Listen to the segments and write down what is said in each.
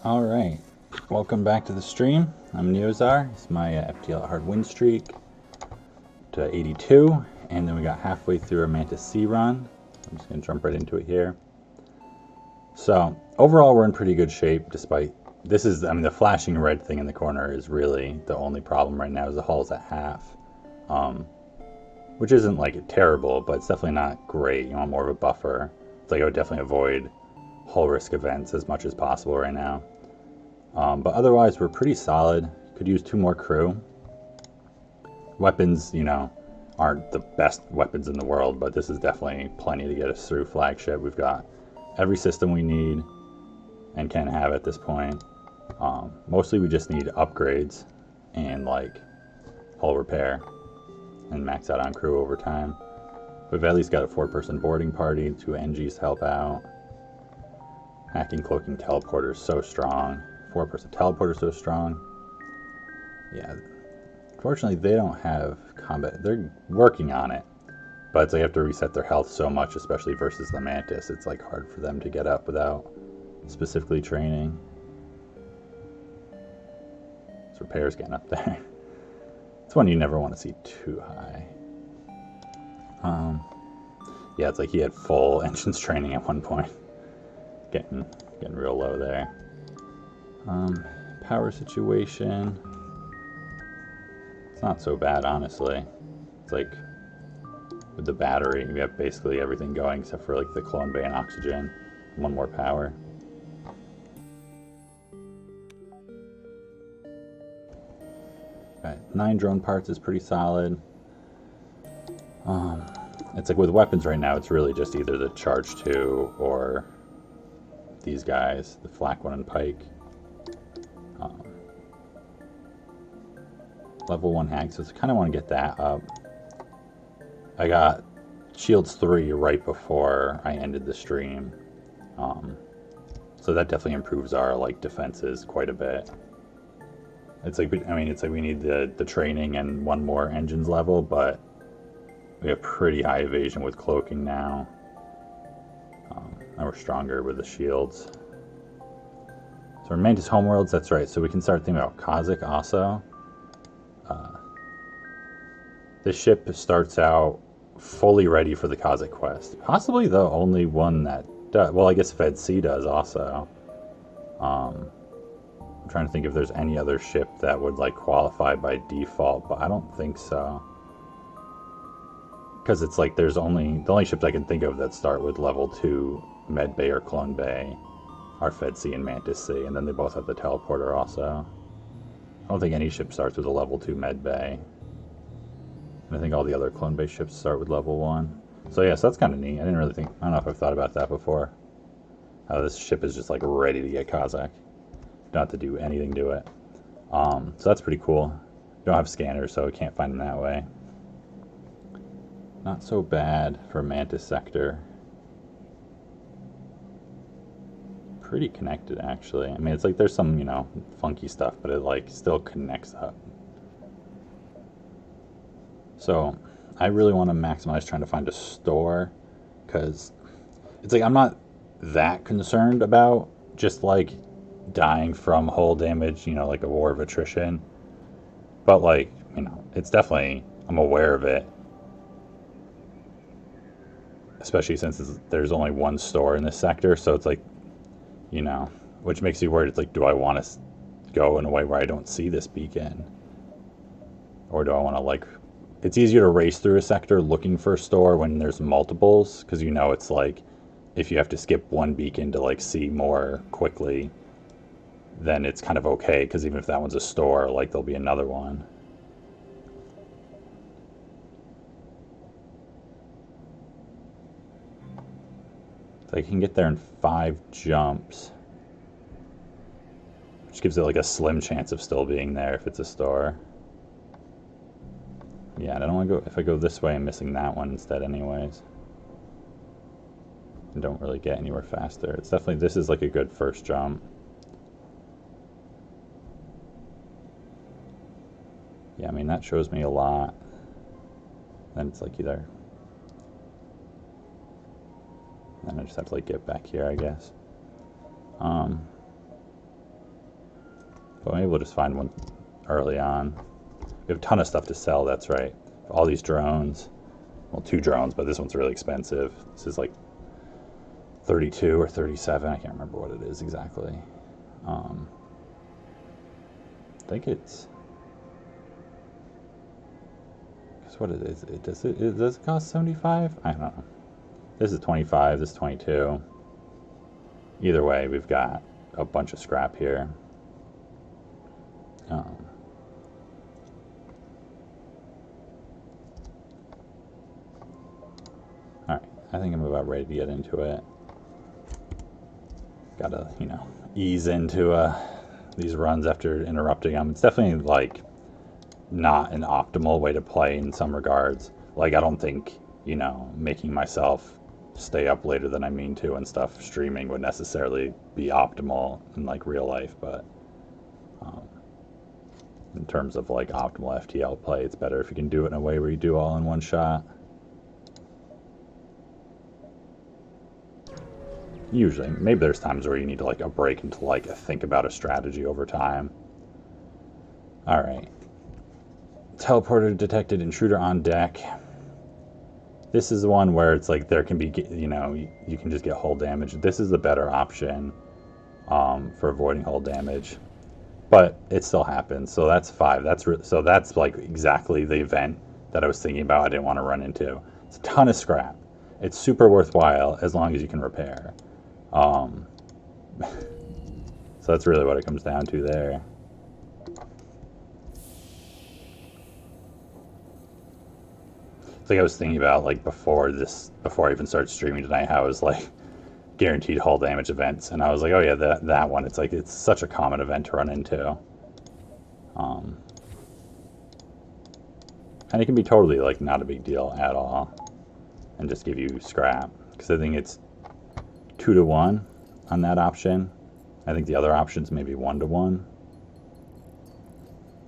Alright, welcome back to the stream. I'm Neozar. It's my FTL hard win streak to 82, and then we got halfway through our Mantis C run. I'm just going to jump right into it here. So, overall we're in pretty good shape despite, the flashing red thing in the corner is really the only problem right now is the hull's at half. Which isn't like terrible, but it's definitely not great. You want more of a buffer. It's like I would definitely avoid hull risk events as much as possible right now. But otherwise, we're pretty solid. Could use 2 more crew. Weapons, aren't the best weapons in the world, but this is definitely plenty to get us through flagship. We've got every system we need and can have at this point. Mostly we just need upgrades and like hull repair and max out on crew over time. We've at least got a 4-person boarding party, 2 NGs to help out. Hacking, cloaking, teleporter is so strong. 4-person teleporter so strong. Yeah, fortunately they don't have combat. They're working on it, but it's like they have to reset their health so much, especially versus the Mantis. It's like hard for them to get up without specifically training. This repair's getting up there. It's one you never want to see too high. Yeah, it's like he had full engines training at one point. Getting real low there. Power situation. It's not so bad, honestly. It's like with the battery, we have basically everything going except for like the clone bay and oxygen. 1 more power. Got 9 drone parts is pretty solid. It's like with weapons right now, it's really just either the Charge 2 or these guys, the Flak 1 and Pike. Level 1 hack, so I kind of want to get that up. I got Shields 3 right before I ended the stream. So that definitely improves our like defenses quite a bit. It's like we need the training and 1 more engines level, but we have pretty high evasion with cloaking now. And we're stronger with the shields. So our Mantis homeworlds, that's right. So we can start thinking about Kazakh also. This ship starts out fully ready for the Kazakh quest. Possibly the only one that does. Well, I guess Fed C does also. I'm trying to think if there's any other ship that would like qualify by default, but I don't think so. Because it's like the only ships I can think of that start with level 2 Med Bay or Clone Bay are Fed C and Mantis C, and then they both have the teleporter also. I don't think any ship starts with a level 2 Med Bay. And I think all the other Clone Bay ships start with level 1. So yeah, so that's kind of neat. I don't know if I've thought about that before. How this ship is just like ready to get Kazakh. Not to do anything to it. So that's pretty cool. We don't have scanners, so we can't find them that way. Not so bad for Mantis sector. Pretty connected, actually. I mean, it's like there's some, funky stuff, but it like still connects up. So I really want to maximize trying to find a store, because it's like I'm not that concerned about just like dying from hull damage, like a war of attrition. But like, it's definitely, I'm aware of it. Especially since there's only 1 store in this sector, so it's like, which makes you worried. It's like, do I want to go in a way where I don't see this beacon? Or do I want to like, it's easier to race through a sector looking for a store when there's multiples, because it's like, if you have to skip 1 beacon to like see more quickly, then it's kind of okay, because even if that one's a store, like there'll be another one. So I can get there in 5 jumps, which gives it like a slim chance of still being there if it's a store. Yeah, I don't want to go, if I go this way, I'm missing that one instead anyways. I don't really get anywhere faster. It's definitely, this is like a good first jump. Yeah, I mean, that shows me a lot. Then it's like either, then I just have to like get back here, I guess. But maybe we'll just find one early on. We have a ton of stuff to sell, that's right. All these drones. Well, 2 drones, but this one's really expensive. This is like 32 or 37. I can't remember what it is exactly. I think it's... Because what it is, does it cost 75? I don't know. This is 25, this is 22. Either way, we've got a bunch of scrap here. Alright, I think I'm about ready to get into it. Gotta, you know, ease into these runs after interrupting them. It's definitely, like, not an optimal way to play in some regards. Like, I don't think, you know, making myself stay up later than I mean to and stuff, streaming would necessarily be optimal in, like, real life, but in terms of, like, optimal FTL play, it's better if you can do it in a way where you do all in one shot. Usually. Maybe there's times where you need to, like, a break and to, like, think about a strategy over time. Alright. Teleporter detected, intruder on deck. This is the one where it's like there can be, you know, you can just get hull damage. This is the better option for avoiding hull damage. But it still happens, so that's 5. So that's like exactly the event that I was thinking about I didn't want to run into. It's a ton of scrap. It's super worthwhile as long as you can repair. So that's really what it comes down to there. It's like I was thinking about, like, before I even started streaming tonight, how I was like guaranteed hull damage events, and I was like, oh yeah, that one. It's like it's such a common event to run into, and it can be totally like not a big deal at all, and just give you scrap. Because I think it's 2 to 1 on that option. I think the other option's maybe 1 to 1.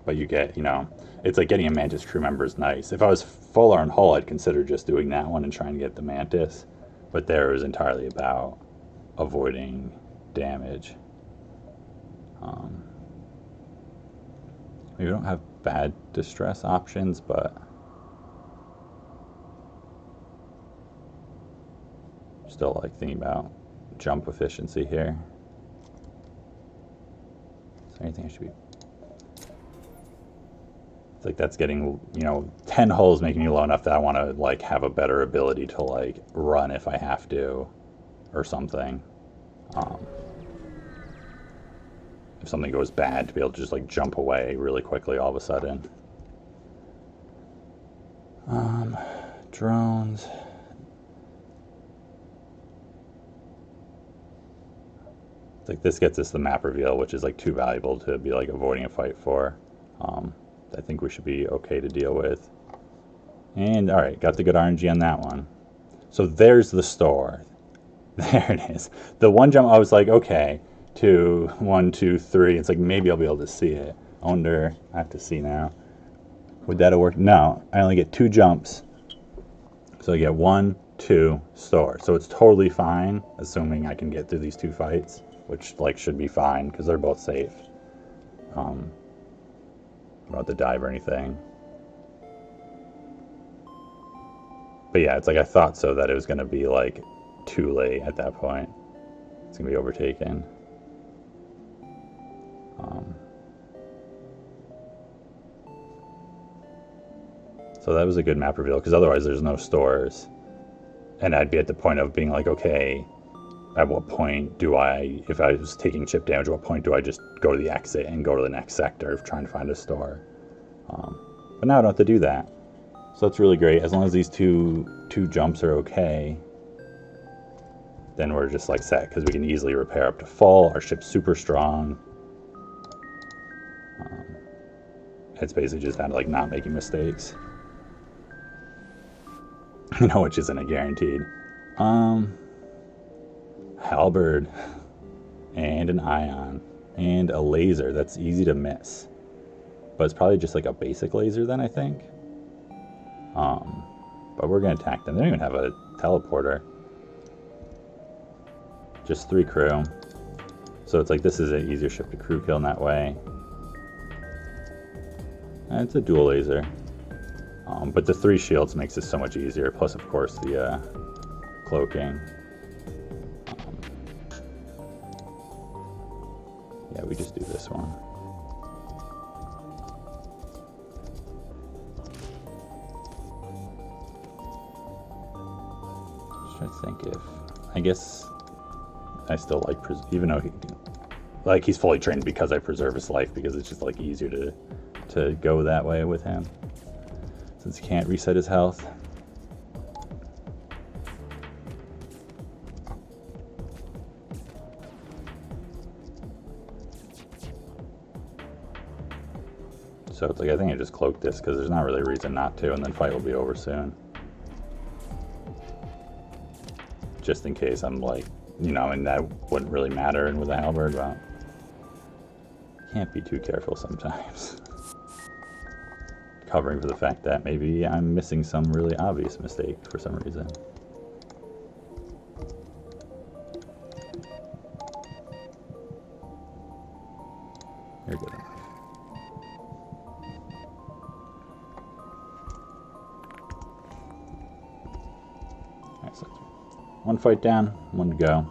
But you get, you know, it's like getting a Mantis crew member is nice. If I was full on hull, I'd consider just doing that one and trying to get the Mantis. But there it was entirely about avoiding damage. We don't have bad distress options, but still like thinking about jump efficiency here. Is there anything I should be... It's like that's getting, you know, 10 hulls making me low enough that I want to like have a better ability to like run if I have to or something. If something goes bad, to be able to just like jump away really quickly all of a sudden. Drones. It's like this gets us the map reveal, which is like too valuable to be like avoiding a fight for. I think we should be okay to deal with. And alright, got the good RNG on that one. So there's the store. There it is. The one jump, I was like, okay, 2, 1, 2, 3. It's like maybe I'll be able to see it. I wonder, I have to see now. Would that have worked? No, I only get 2 jumps. So I get 1, 2, store. So it's totally fine, assuming I can get through these 2 fights, which like should be fine because they're both safe. I don't have to dive or anything. But yeah, it's like I thought so that it was going to be like too late at that point. It's going to be overtaken. So that was a good map reveal, because otherwise there's no stores. And I'd be at the point of being like, okay, at what point do I, if I was taking chip damage, what point do I just go to the exit and go to the next sector of trying to find a store? But now I don't have to do that. So that's really great. As long as these two jumps are okay, then we're just like set, because we can easily repair up to full. Our ship's super strong. It's basically just down to like not making mistakes. You know, which isn't a guaranteed. Halberd and an ion and a laser. That's easy to miss, but it's probably just like a basic laser then, I think. But we're gonna attack them. They don't even have a teleporter. Just 3 crew. So it's like this is an easier ship to crew kill in that way. It's a dual laser. But the 3 shields makes this so much easier. Plus, of course, the cloaking. Yeah, we just do this one. Just trying to think if... I guess I still like... Even though he's fully trained because I preserve his life, because it's just like easier to go that way with him. Since he can't reset his health. So it's like, I think I just cloaked this because there's not really a reason not to, and then fight will be over soon. Just in case I'm like, you know, and that wouldn't really matter with a halberd, but can't be too careful sometimes. Covering for the fact that maybe I'm missing some really obvious mistake for some reason. You're good enough. Alright, so 1 fight down, 1 to go.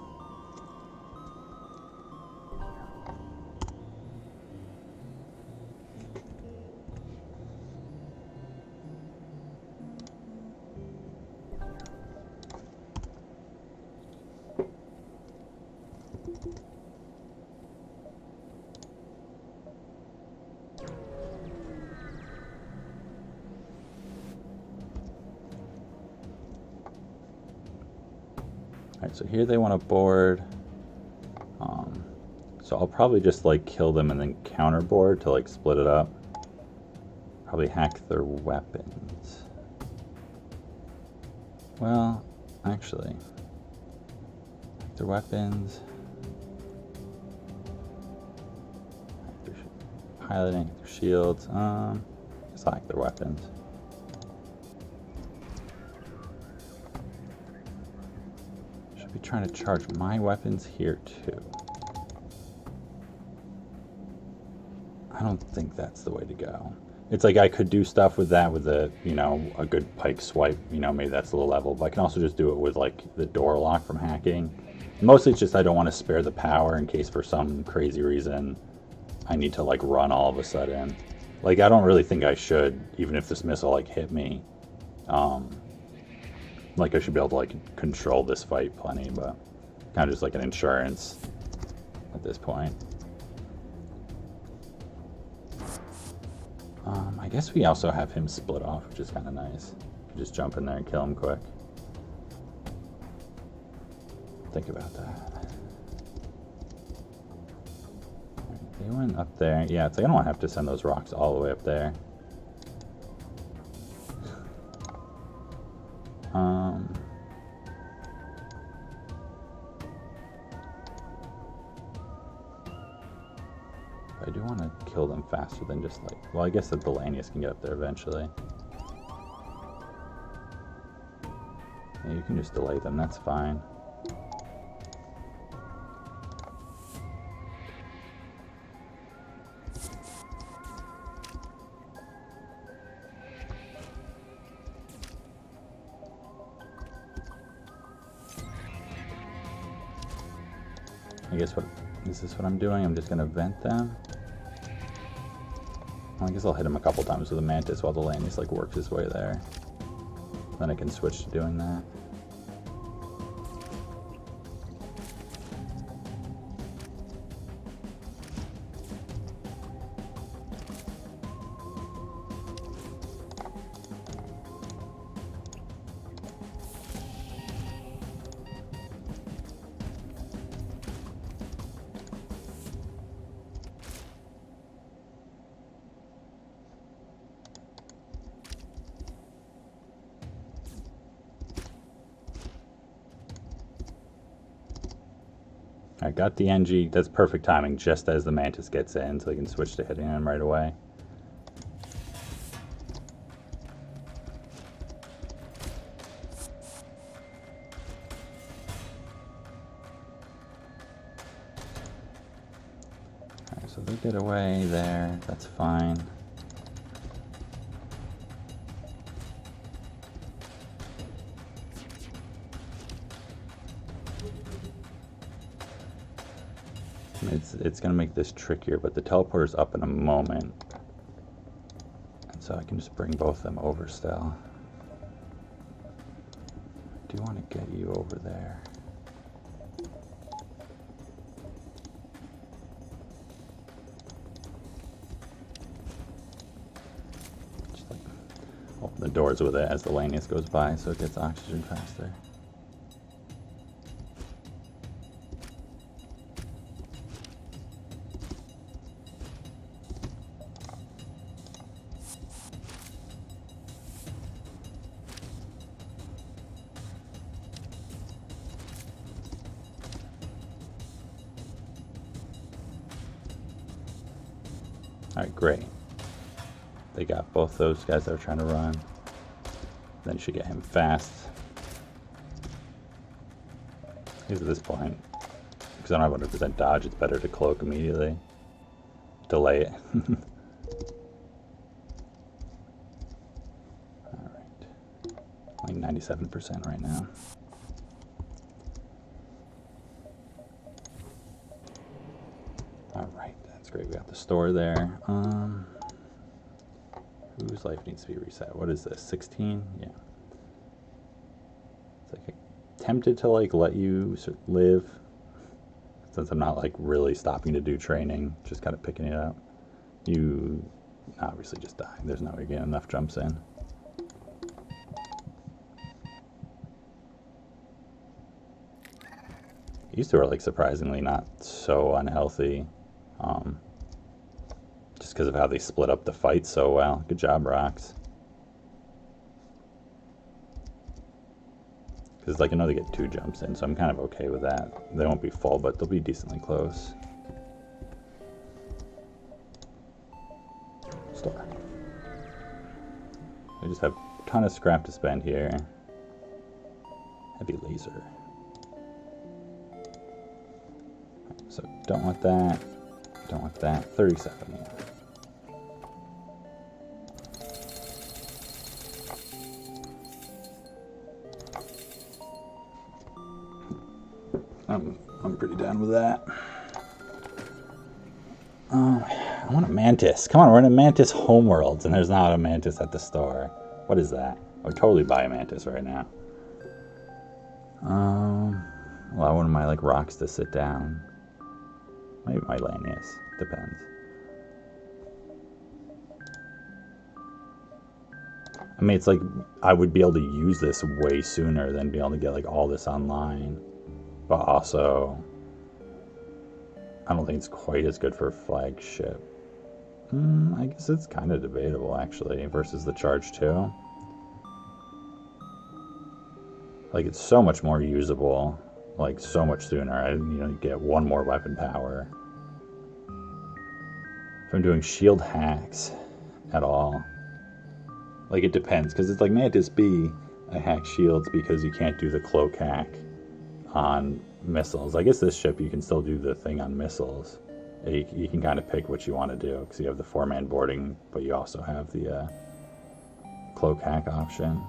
Alright, so here they want to board. So I'll probably just like kill them and then counter board to like split it up. Probably hack their weapons. Well, actually, hack their weapons. Hack their piloting, hack their shields. Just hack their weapons. Be trying to charge my weapons here too. I don't think that's the way to go. It's like I could do stuff with that with a, you know, a good pike swipe, you know, maybe that's a little level, but I can also just do it with like the door lock from hacking. Mostly it's just I don't want to spare the power in case for some crazy reason I need to like run all of a sudden. Like I don't really think I should, even if this missile like hit me. Like I should be able to like control this fight plenty, but kind of just like an insurance at this point. I guess we also have him split off, which is kind of nice. Just jump in there and kill him quick. Think about that. They went up there. Yeah, it's like I don't want to have to send those rocks all the way up there. I do want to kill them faster than just like... Well, I guess that the Lanius can get up there eventually. Yeah, you can just delay them, that's fine. I guess what... Is this what I'm doing? I'm just going to vent them. Well, I guess I'll hit him a couple times with a Mantis while the Lanius like works his way there. Then I can switch to doing that. I got the NG, that's perfect timing, just as the Mantis gets in, so I can switch to hitting him right away. Alright, so they get away there, that's fine. It's going to make this trickier, but the teleporter's up in a moment. And so I can just bring both of them over still. I do want to get you over there. Just like open the doors with it as the Lanius goes by so it gets oxygen faster. Alright, great. They got both those guys that are trying to run. Then you should get him fast. Because at this point, because I don't have 100% dodge, it's better to cloak immediately. Delay it. Alright. Like 97% right now. Alright, that's great. We got the store there. Whose life needs to be reset? What is this? 16? Yeah. It's like tempted to like let you live, since I'm not like really stopping to do training, just kind of picking it up. You obviously just die. There's no way you're getting enough jumps in. These two are like surprisingly not so unhealthy. Just because of how they split up the fight so well. Good job, Rocks. Because like I know they get 2 jumps in, so I'm kind of okay with that. They won't be full, but they'll be decently close. Store. I just have a ton of scrap to spend here. Heavy laser. So don't want that. Don't want that. 37. Yeah. I'm pretty down with that. I want a Mantis. Come on, we're in a Mantis homeworlds, and there's not a Mantis at the store. What is that? I would totally buy a Mantis right now. Well, I want my like rocks to sit down. Maybe my Lanius. Depends. I mean, it's like I would be able to use this way sooner than be able to get like all this online. But also, I don't think it's quite as good for flagship. I guess it's kind of debatable actually versus the Charge 2. Like it's so much more usable, like so much sooner. You get 1 more weapon power. If I'm doing shield hacks at all, like it depends, because it's like Mantis B, I hack shields because you can't do the cloak hack on missiles. I guess this ship you can still do the thing on missiles. You can kind of pick what you want to do, because you have the 4-man boarding, but you also have the cloak hack option.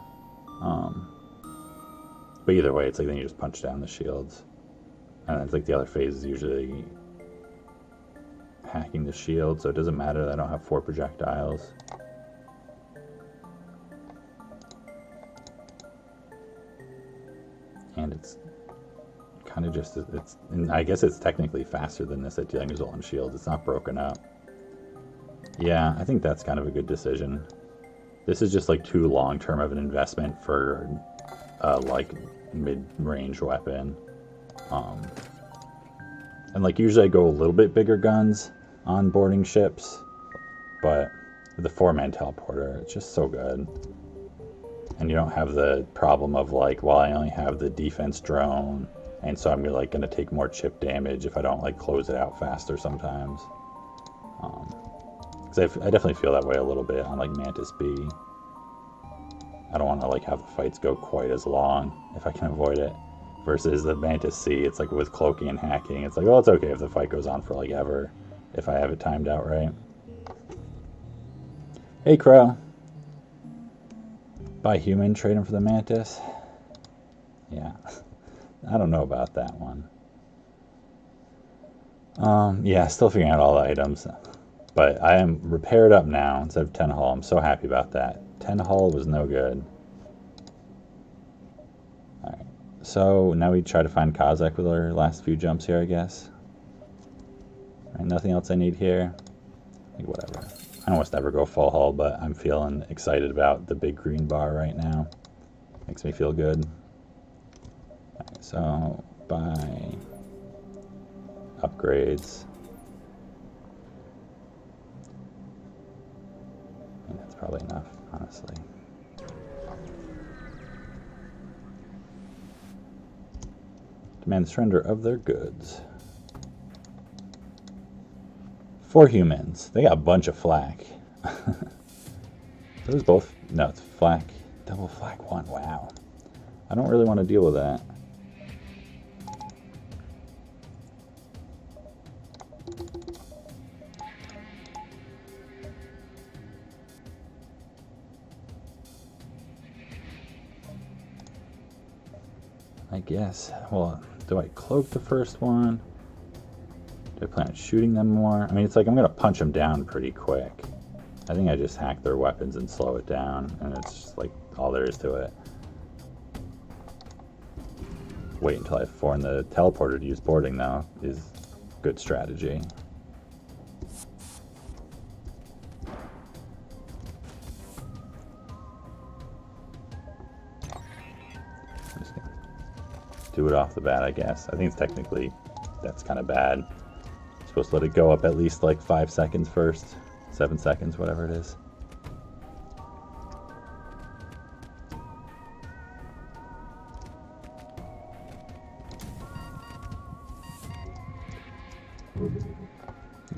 But either way, it's like then you just punch down the shields, and it's like the other phase is usually hacking the shield, so it doesn't matter that I don't have 4 projectiles. And it's kind of just, and I guess it's technically faster than this at dealing result on shields. It's not broken up. Yeah, I think that's kind of a good decision. This is just like too long-term of an investment for like mid-range weapon. And like usually I go a little bit bigger guns on boarding ships, but with the 4-man teleporter, it's just so good. And you don't have the problem of like, well, I only have the defense drone, and so I'm like gonna take more chip damage if I don't like close it out faster sometimes. Because I definitely feel that way a little bit on like Mantis B. I don't want to like have the fights go quite as long if I can avoid it. Versus the Mantis C, it's like with cloaking and hacking, it's like, well, it's okay if the fight goes on for like ever, if I have it timed out right. Hey, Crow. Buy human, trade him for the Mantis. Yeah, I don't know about that one. Yeah, still figuring out all the items. But I am repaired up now instead of 10 hull. I'm so happy about that. 10 hull was no good. Alright, so now we try to find Kazakh with our last few jumps here, I guess. Alright, nothing else I need here. Like, whatever. I almost never go full hull, but I'm feeling excited about the big green bar right now. Makes me feel good. Alright, so buy upgrades. And that's probably enough, honestly. Demand the surrender of their goods. 4 humans. They got a bunch of flak. Those both... No, it's flak. Double flak 1. Wow. I don't really want to deal with that. I guess. Well, do I cloak the first one? Do I plan on shooting them more? I mean, it's like I'm going to punch them down pretty quick. I think I just hack their weapons and slow it down, and it's just like all there is to it. Wait until I have 4 in the teleporter to use boarding, though, is good strategy. I'm just gonna do it off the bat, I guess. I think it's technically, that's kind of bad. I'm supposed to let it go up at least like 5 seconds first. 7 seconds, whatever it is.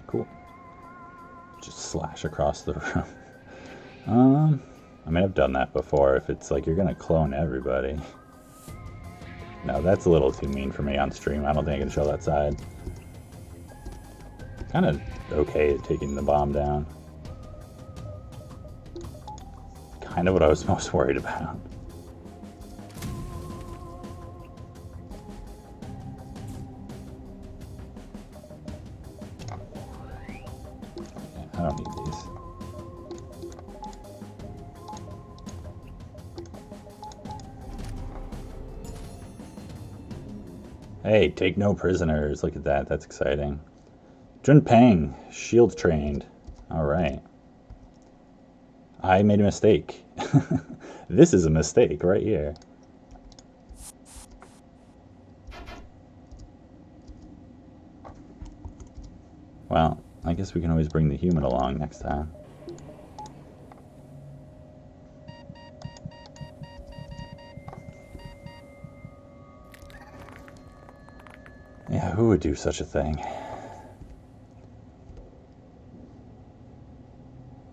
Cool. Just slash across the room. I mean, I've done that before. If it's like you're gonna clone everybody. No, that's a little too mean for me on stream. I don't think I can show that side. Kind of okay at taking the bomb down. Kind of what I was most worried about. I don't need these. Hey, take no prisoners. Look at that. That's exciting. Junpeng, shield trained. All right. I made a mistake. This is a mistake right here. Well, I guess we can always bring the human along next time. Yeah, who would do such a thing?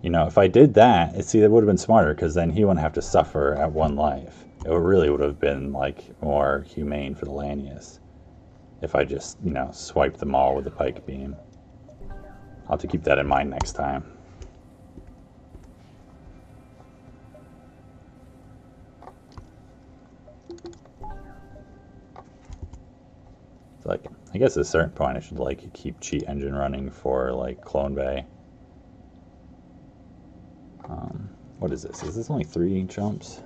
You know, if I did that, see, that would have been smarter, because then he wouldn't have to suffer at 1 life. It really would have been, like, more humane for the Lanius. If I just, you know, swiped them all with a pike beam. I'll have to keep that in mind next time. It's like, I guess at a certain point I should, like, keep cheat engine running for, like, Clone Bay. What is this? Is this only 3 jumps?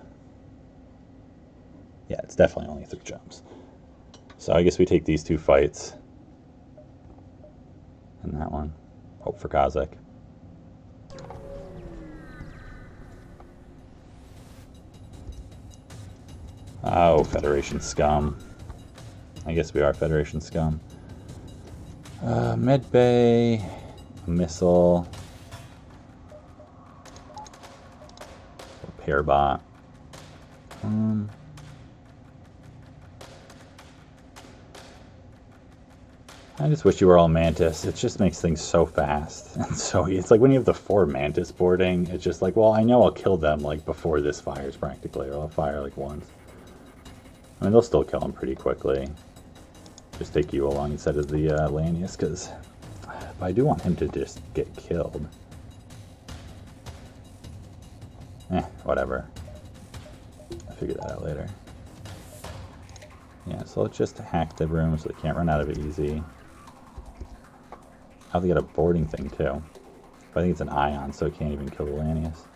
Yeah, it's definitely only 3 jumps. So I guess we take these 2 fights. And that one. Hope for Kazakh. Oh, Federation scum. I guess we are Federation scum. Med Bay, a missile. Repair bot. I just wish you were all Mantis. It just makes things so fast. And so it's like when you have the 4 Mantis boarding, it's just like, well, I know I'll kill them like before this fires practically, or I'll fire like once. I mean, they'll still kill them pretty quickly. Just take you along instead of the Lanius, because I do want him to just get killed. Whatever. I'll figure that out later. Yeah, so let's just hack the room so they can't run out of it easy. Oh, they got a boarding thing too. But I think it's an ion, so it can't even kill the Lanius.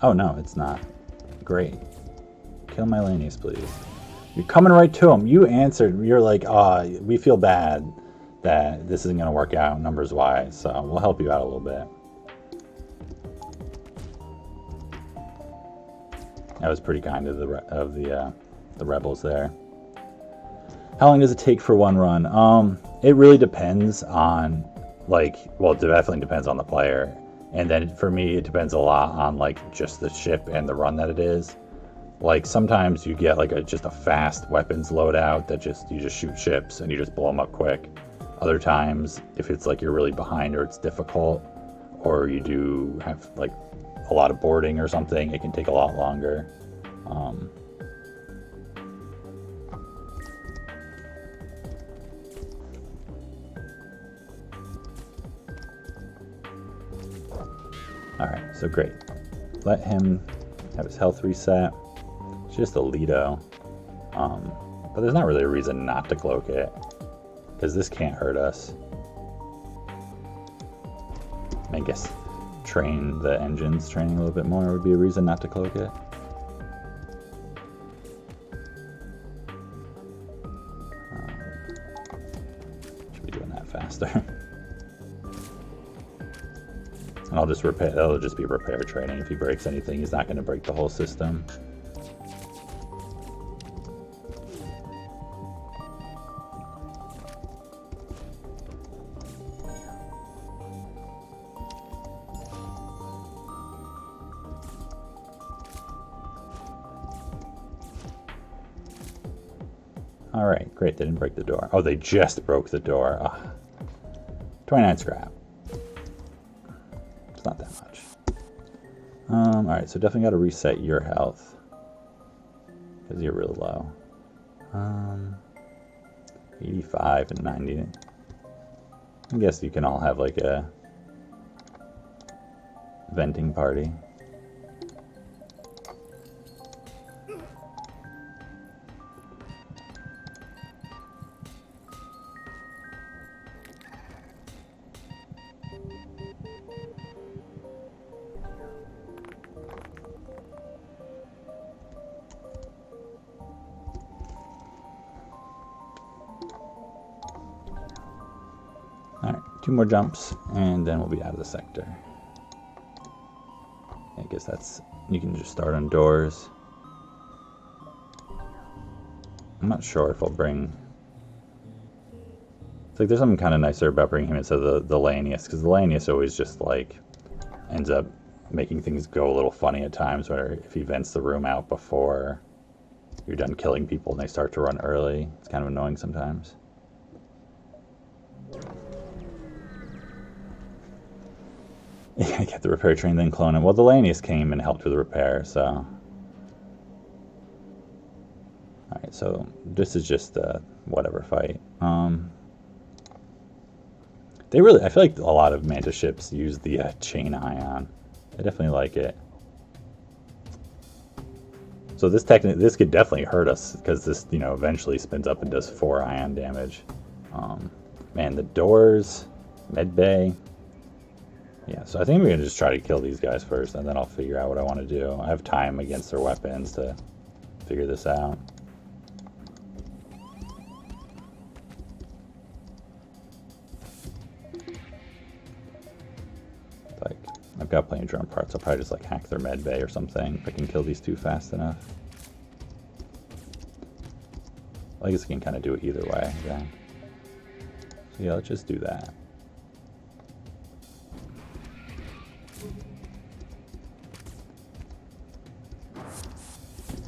Oh no, it's not. Great. Kill my Lanius, please. You're coming right to him. You answered. You're like, we feel bad that this isn't going to work out numbers-wise, so we'll help you out a little bit. That was pretty kind of the rebels there. How long does it take for one run? It really depends on, like, well, it definitely depends on the player. And then for me, it depends a lot on, like, just the ship and the run that it is. Like, sometimes you get, like, just a fast weapons loadout that you just shoot ships and you just blow them up quick. Other times, if it's, like, you're really behind or it's difficult, or you do have, like, a lot of boarding or something, it can take a lot longer. Alright, so great. Let him have his health reset. It's just a Lido. But there's not really a reason not to cloak it, because this can't hurt us. I guess train the engines, training a little bit more would be a reason not to cloak it. Should be doing that faster. And I'll just repair, that'll just be repair training. If he breaks anything, he's not going to break the whole system. Alright, great, they didn't break the door. Oh, they just broke the door. Ugh. 29 scrap. It's not that much. Alright, so definitely got to reset your health, because you're really low. 85 and 90. I guess you can all have like a venting party. Alright, 2 more jumps, and then we'll be out of the sector. I guess that's, you can just start on doors. I'm not sure if I'll bring, it's like there's something kind of nicer about bringing him instead of the Lanius, because the Lanius always just like ends up making things go a little funny at times, where if he vents the room out before you're done killing people and they start to run early, it's kind of annoying sometimes. Yeah, get the repair train, then clone him. Well, the Lanius came and helped with the repair, so. Alright, so this is just a whatever fight. They really, I feel like a lot of Mantis ships use the chain ion. I definitely like it. So this could definitely hurt us, because this, you know, eventually spins up and does 4 ion damage. Man, the doors, med bay. Yeah, so I think we're going to just try to kill these guys first, and then I'll figure out what I want to do. I have time against their weapons to figure this out. Like, I've got plenty of drone parts. I'll probably just like hack their med bay or something if I can kill these 2 fast enough. Well, I guess I can kind of do it either way. Yeah. So yeah, let's just do that.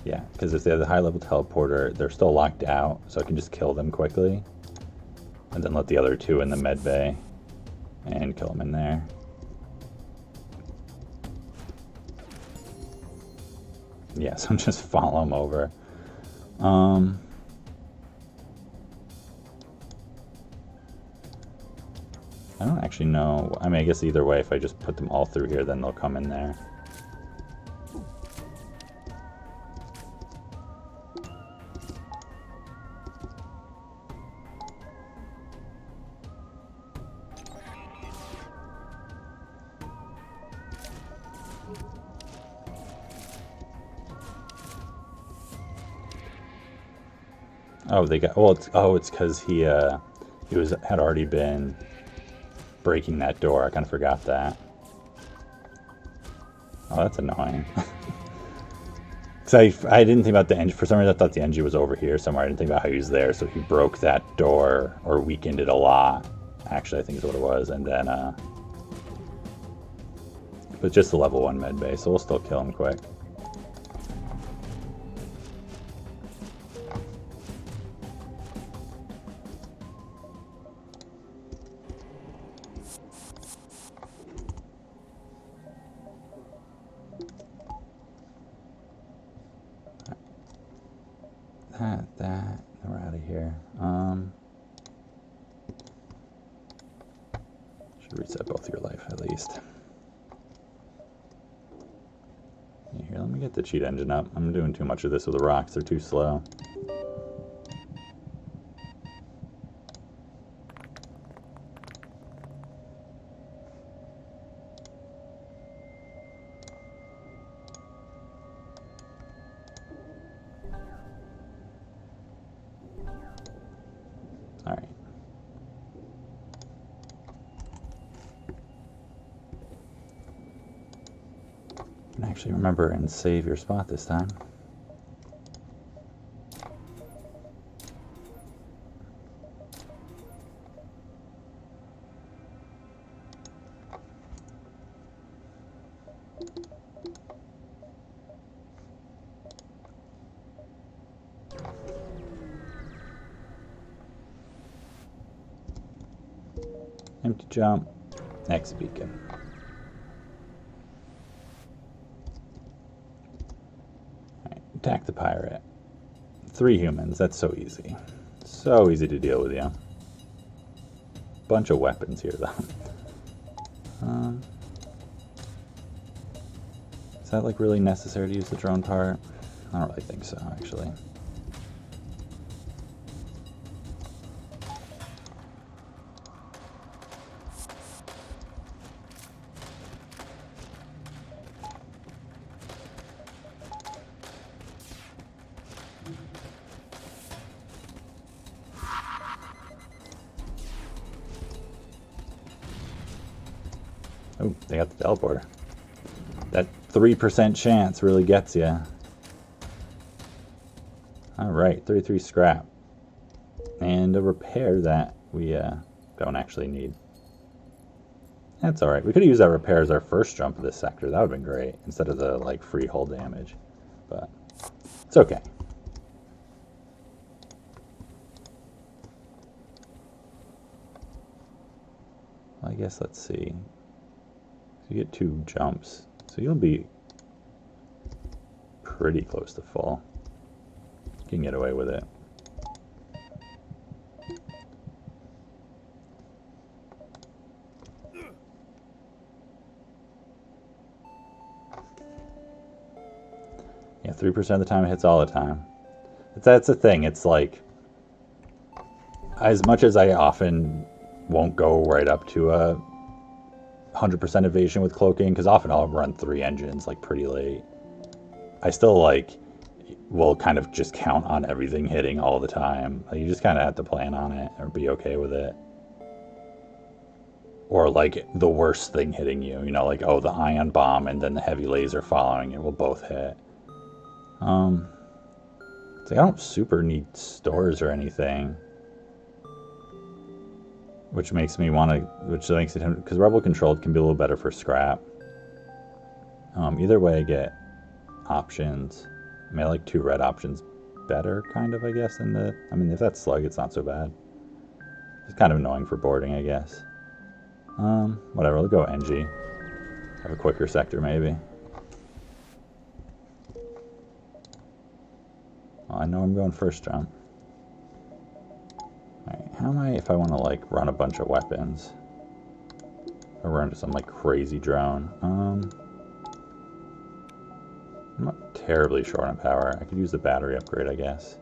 Yeah, because if they have the high-level teleporter, they're still locked out, so I can just kill them quickly. And then let the other 2 in the med bay and kill them in there. Yeah, so I'm just follow them over. I don't actually know. I mean, I guess either way, if I just put them all through here, then they'll come in there. Oh, they got. Well, it's because he had already been breaking that door. I kind of forgot that. Oh, that's annoying. Because I didn't think about the engine. For some reason, I thought the engine was over here somewhere. I didn't think about how he was there. So he broke that door or weakened it a lot. Actually, I think is what it was. And then, but just a level 1 med bay, so we'll still kill him quick. That, we're out of here. Should reset both your life at least. Here, let me get the cheat engine up. I'm doing too much of this with the rocks, they're too slow. Alright. And actually remember and save your spot this time. Empty jump, next beacon. Alright, attack the pirate. 3 humans, that's so easy. So easy to deal with you. Bunch of weapons here though. Is that like really necessary to use the drone part? I don't really think so, actually. Oh, they got the teleporter. That 3% chance really gets you. Alright, 33 scrap. And a repair that we don't actually need. That's alright. We could have used that repair as our first jump of this sector. That would have been great. Instead of the like free hull damage. But it's okay. Well, I guess let's see. You get 2 jumps, so you'll be pretty close to full. You can get away with it. Yeah, 3% of the time it hits all the time. That's the thing, it's like, as much as I often won't go right up to a 100% evasion with cloaking, because often I'll run 3 engines like pretty late, I still like will kind of just count on everything hitting all the time. Like, you just kind of have to plan on it or be okay with it. Or like the worst thing hitting you, you know, like, oh, the ion bomb and then the heavy laser following it will both hit. It's like I don't super need stores or anything. Which makes me want to, which makes it, because rebel controlled can be a little better for scrap. Either way I get options. I mean, I like 2 red options better, kind of, I guess, than the, I mean, if that's slug, it's not so bad. It's kind of annoying for boarding, I guess. Whatever, I'll go NG. Have a quicker sector, maybe. Well, I know I'm going first jump. Alright, how am I, if I want to, like, run a bunch of weapons? Or we're into some like crazy drone. I'm not terribly short on power. I could use the battery upgrade, I guess.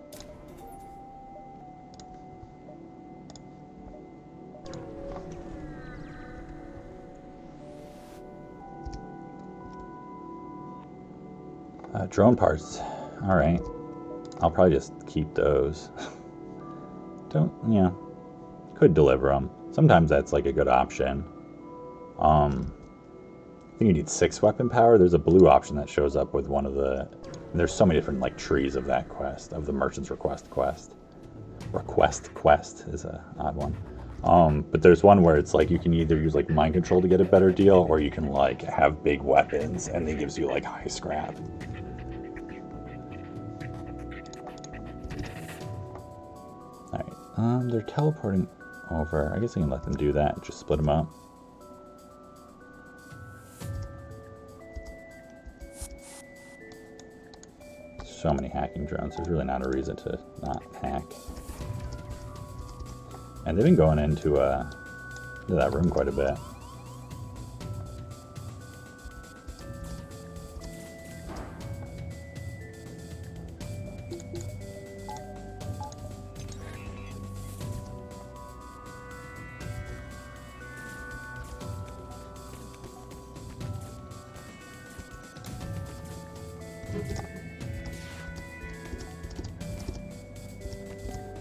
Drone parts. All right. I'll probably just keep those. Could deliver them. Sometimes that's like a good option. I think you need 6 weapon power. There's a blue option that shows up with one of the... There's so many different like trees of that quest, of the Merchant's Request quest. Request quest is an odd one. But there's one where it's like you can either use like mind control to get a better deal, or you can like have big weapons and it gives you like high scrap. Alright, they're teleporting over. I guess I can let them do that. Just split them up. So many hacking drones. There's really not a reason to not hack. And they've been going into that room quite a bit.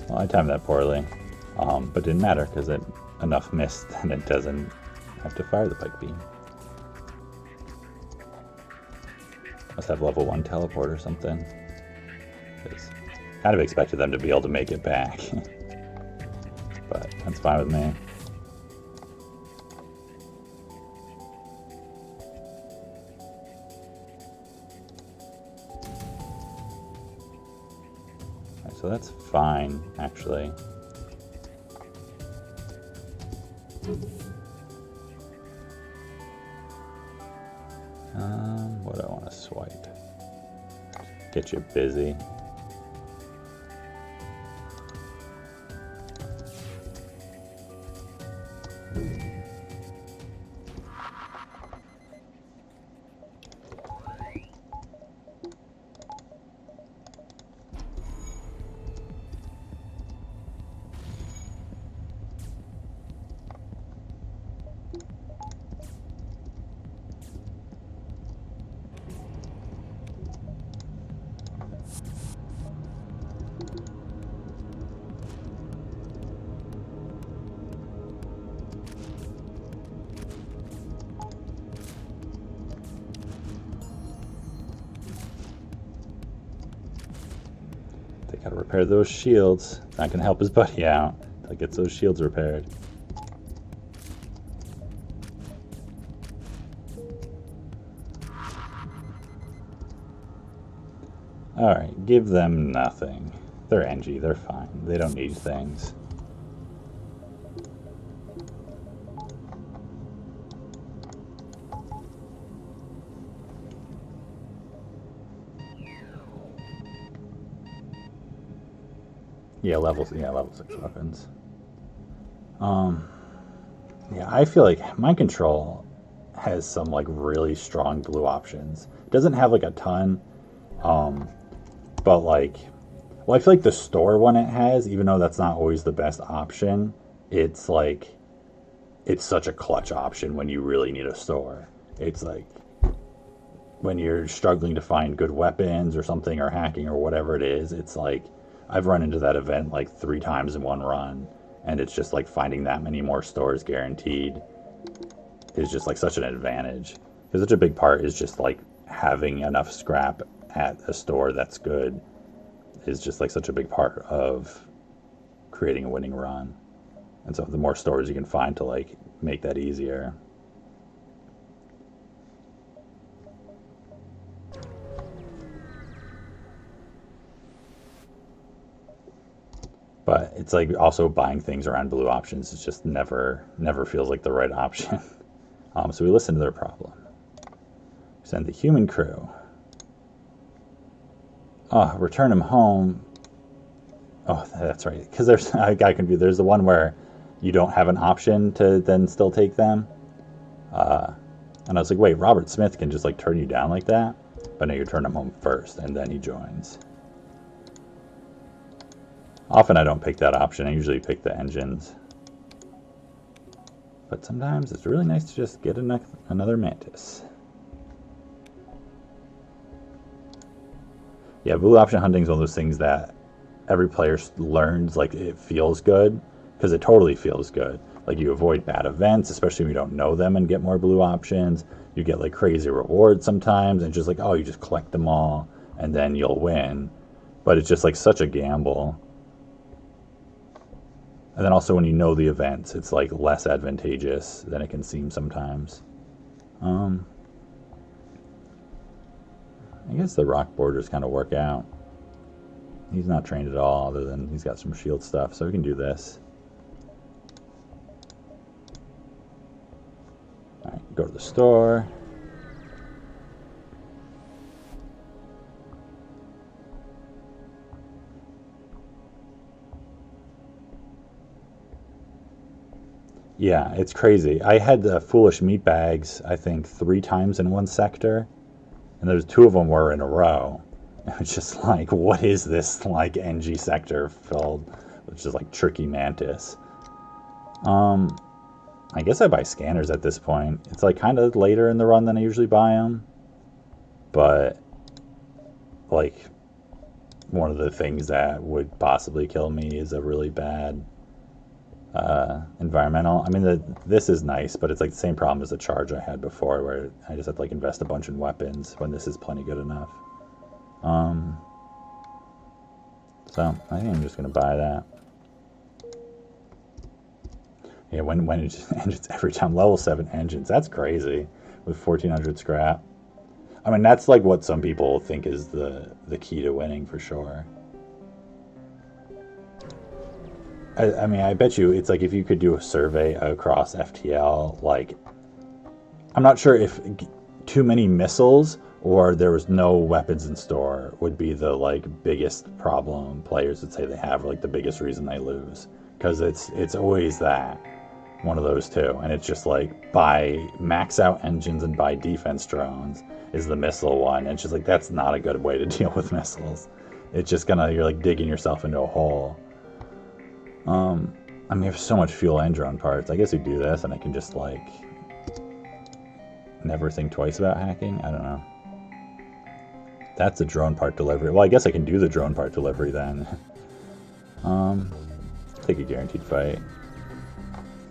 Well, I timed that poorly, but didn't matter because it enough missed and it doesn't have to fire the pike beam. Must have level 1 teleport or something. Kind of expected them to be able to make it back, but that's fine with me. So that's fine, actually. What do I want to swipe? Get you busy. Gotta repair those shields. Not gonna help his buddy out until he gets those shields repaired. Alright, give them nothing. They're NG, they're fine. They don't need things. Yeah, level 6 weapons. Yeah, I feel like Mind Control has some like really strong blue options. It doesn't have like a ton, but like, well, I feel like the store one it has, even though that's not always the best option, it's like, it's such a clutch option when you really need a store. It's like, when you're struggling to find good weapons or something, or hacking or whatever it is, it's like, I've run into that event like 3 times in one run, and it's just like finding that many more stores guaranteed is just like such an advantage. Because such a big part is just like having enough scrap at a store that's good is just like such a big part of creating a winning run. And so the more stores you can find to like make that easier. But it's like also buying things around blue options is just never feels like the right option. So we listen to their problem. We send the human crew. Oh, return him home. Oh, that's right. Because I got confused. There's the one where you don't have an option to then still take them. And I was like, wait, Robert Smith can just like turn you down like that? But no, you turn him home first and then he joins. Often I don't pick that option. I usually pick the engines. But sometimes it's really nice to just get another Mantis. Yeah, blue option hunting is one of those things that every player learns, like it feels good, because it totally feels good. Like you avoid bad events, especially when you don't know them, and get more blue options. You get like crazy rewards sometimes, and just like, oh, you just collect them all, and then you'll win. But it's just like such a gamble. And then also when you know the events, it's like less advantageous than it can seem sometimes. I guess the rock borders kind of work out. He's not trained at all, other than he's got some shield stuff, so we can do this. Alright, go to the store. Yeah, it's crazy. I had the foolish meat bags, I think, 3 times in one sector, and there's 2 of them were in a row. It's just like, what is this like NG sector filled with just like tricky Mantis? I guess I buy scanners at this point. It's like kind of later in the run than I usually buy them, but like one of the things that would possibly kill me is a really bad environmental. I mean, this is nice, but it's like the same problem as the charge I had before, where I just have to like invest a bunch in weapons when this is plenty good enough. So I think I'm just gonna buy that. Yeah, when engines every time, level 7 engines, that's crazy with 1400 scrap. I mean, that's like what some people think is the key to winning for sure. I mean, I bet you it's like if you could do a survey across FTL, like, I'm not sure if too many missiles or there was no weapons in store would be the like biggest problem players would say they have, or like the biggest reason they lose, because it's always that one of those two, and it's just like buy max out engines and buy defense drones is the missile one, and it's just like that's not a good way to deal with missiles. It's just you're like digging yourself into a hole. I mean, there's so much fuel and drone parts. I guess we do this, and I can just like never think twice about hacking. I don't know. That's a drone part delivery. Well, I guess I can do the drone part delivery then. Take a guaranteed fight.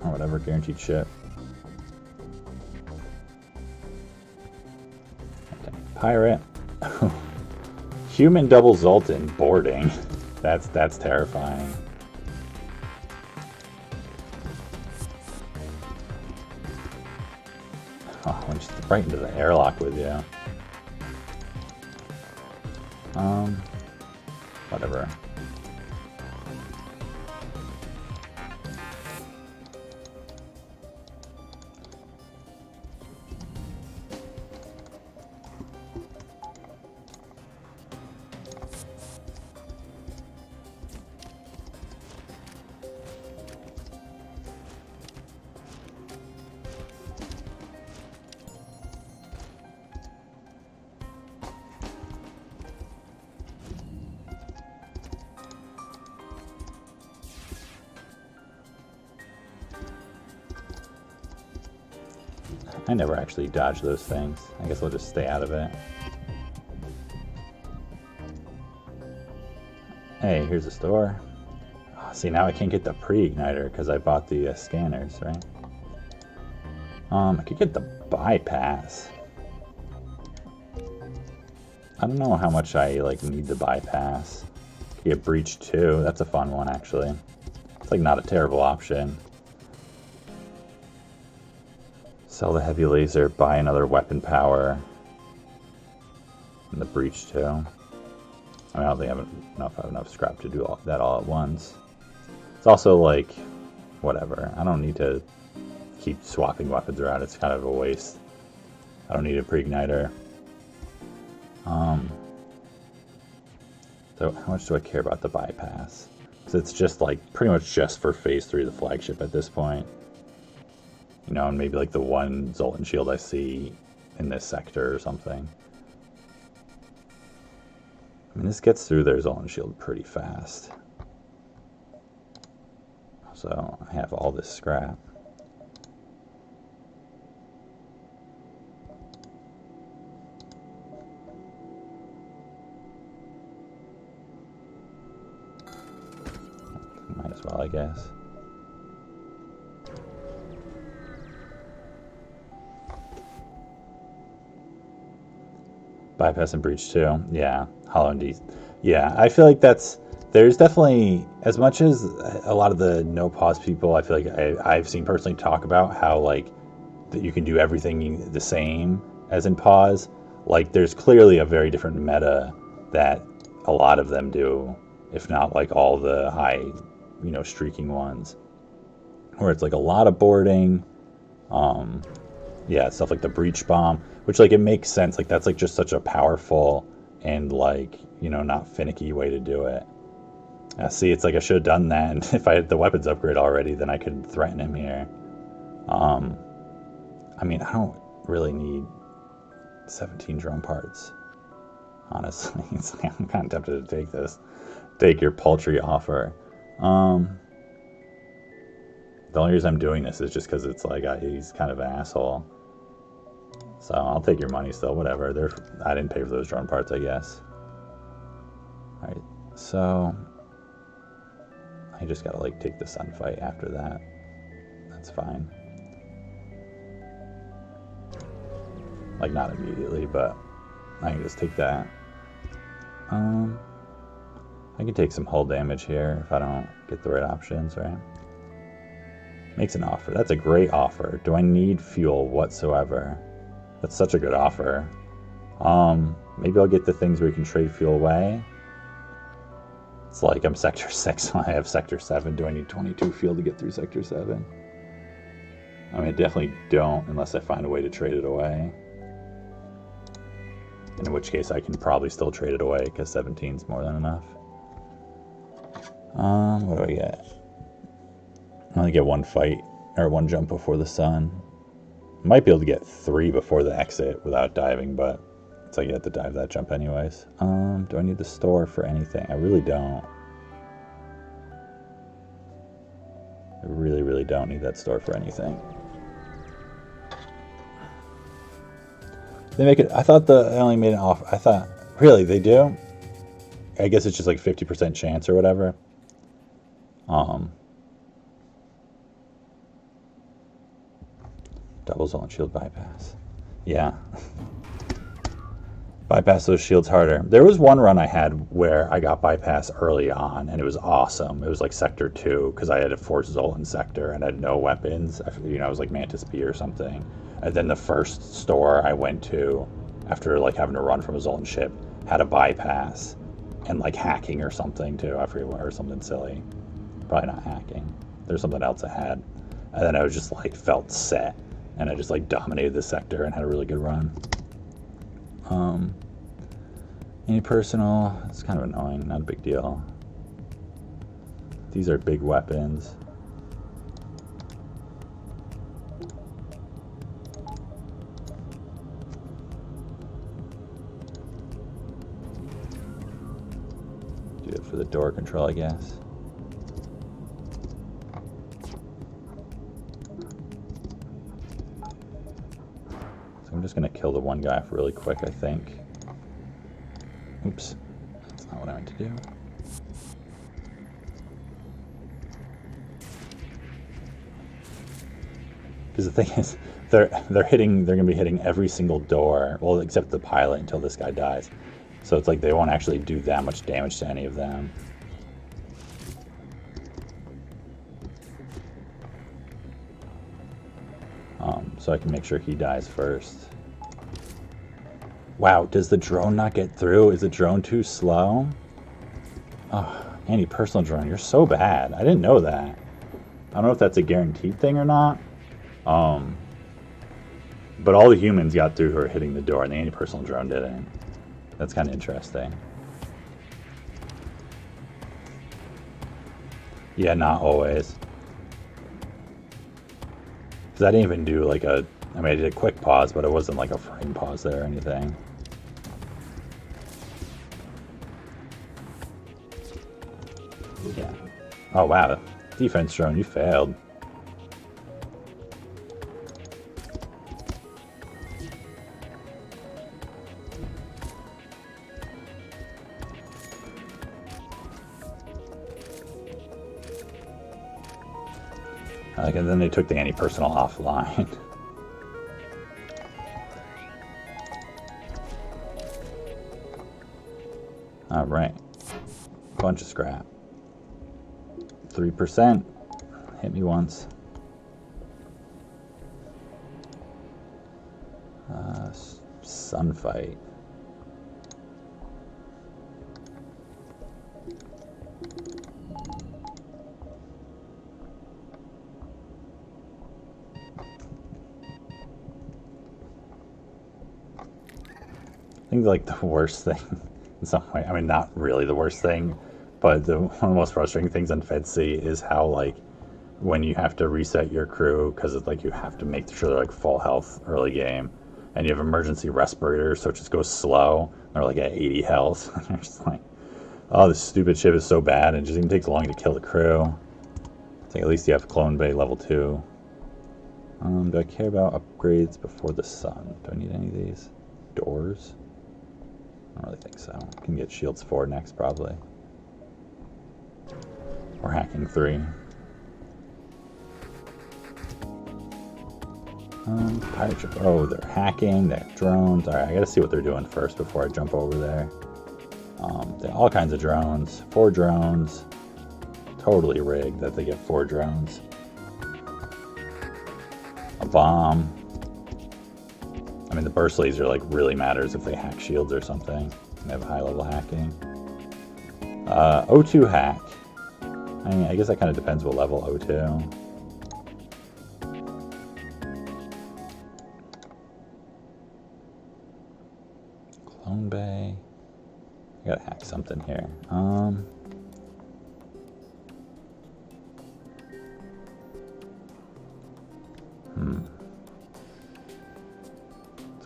Or whatever, guaranteed ship. Okay, pirate. Human double Zoltan boarding. That's terrifying. Oh, I'm just right into the airlock with you. Whatever. I never actually dodge those things. I guess I'll just stay out of it. Hey, here's the store. Oh, see, now I can't get the pre-igniter because I bought the scanners, right? I could get the bypass. I don't know how much I like need the bypass. Could get breach 2. That's a fun one, actually. It's like not a terrible option. Sell the heavy laser, buy another weapon power, and the breach 2. I mean, I don't think I have enough scrap to do that all at once. It's also like, whatever. I don't need to keep swapping weapons around. It's kind of a waste. I don't need a pre-igniter. So how much do I care about the bypass? Because it's just like pretty much just for phase 3 of the flagship at this point. You know, and maybe like the one Zoltan shield I see in this sector or something. I mean, this gets through their Zoltan shield pretty fast. So I have all this scrap. Might as well, I guess. Bypass and breach too. Yeah, hollow and D. Yeah, I feel like there's definitely, as much as a lot of the no pause people, I feel like I've seen personally talk about how like that you can do everything the same as in pause. Like there's clearly a very different meta that a lot of them do, if not like all the high, you know, streaking ones, where it's like a lot of boarding. Yeah, stuff like the breach bomb, which like it makes sense. Like that's like just such a powerful and like, you know, not finicky way to do it. See, it's like I should have done that, and if I had the weapons upgrade already, then I could threaten him here. I mean, I don't really need 17 drone parts, honestly. It's like, I'm kind of tempted to take this. Take your paltry offer. The only reason I'm doing this is just because it's like he's kind of an asshole. So I'll take your money still, whatever. I didn't pay for those drone parts, I guess. Alright, so I just gotta like take the sun fight after that. That's fine. Like not immediately, but I can just take that. I can take some hull damage here if I don't get the right options, right? Makes an offer. That's a great offer. Do I need fuel whatsoever? That's such a good offer. Maybe I'll get the things where you can trade fuel away. It's like I'm Sector 6, so I have Sector 7. Do I need 22 fuel to get through Sector 7? I mean, I definitely don't unless I find a way to trade it away. In which case I can probably still trade it away because 17 is more than enough. What do I get? I only get one fight, or one jump before the sun. Might be able to get 3 before the exit without diving, but it's like you have to dive that jump anyways. Do I need the store for anything? I really don't. I really, really don't need that store for anything. They make it, I thought they only made an offer. I thought, really, they do? I guess it's just like 50% chance or whatever. Double zone shield bypass. Yeah. Bypass those shields harder. There was one run I had where I got bypass early on, and it was awesome. It was like Sector 2, because I had a Force Zoltan sector and had no weapons. You know, I was like Mantis B or something. And then the first store I went to, after like having to run from a Zoltan ship, had a bypass and like hacking or something too. I forget what, or something silly. Probably not hacking. There's something else I had. And then I was just like felt set. And I just like dominated the sector and had a really good run. Any personal, it's kind of annoying, not a big deal. These are big weapons. Do it for the door control, I guess. I'm just going to kill the one guy off really quick, I think. Oops. That's not what I meant to do. Because the thing is, they're going to be hitting every single door, well, except the pilot until this guy dies. So it's like they won't actually do that much damage to any of them. So I can make sure he dies first. Wow, does the drone not get through? Is the drone too slow? Oh, anti-personal drone, you're so bad. I didn't know that. I don't know if that's a guaranteed thing or not. But all the humans got through who are hitting the door, and the anti-personal drone didn't. That's kind of interesting. Yeah, not always. Because I didn't even do like a... I mean, I did a quick pause, but it wasn't like a frame pause there or anything. Yeah. Oh, wow. Defense drone, you failed. Like, and then they took the anti-personal offline. Alright. Bunch of scrap. 3%. Hit me once. Sunfight. I think like the worst thing in some way, I mean not really the worst thing, but one of the most frustrating things on Fed C is how like when you have to reset your crew because it's like you have to make sure they're like full health early game, and you have emergency respirators, so it just goes slow. They're like at 80 health, and you're just like, oh, this stupid ship is so bad, and it just even takes long to kill the crew. It's like at least you have Clone Bay level 2. Do I care about upgrades before the sun? Do I need any of these? Doors? I don't really think so. Can get shields 4 next, probably. Or hacking 3. Pirate ship. Oh, they're hacking. They have drones. Alright, I gotta see what they're doing first before I jump over there. They have all kinds of drones. 4 drones. Totally rigged that they get 4 drones. A bomb. I mean, the burst laser like really matters if they hack shields or something. They have high level hacking. O2 hack. I mean, I guess that kind of depends what level O2. Clone Bay. I gotta hack something here.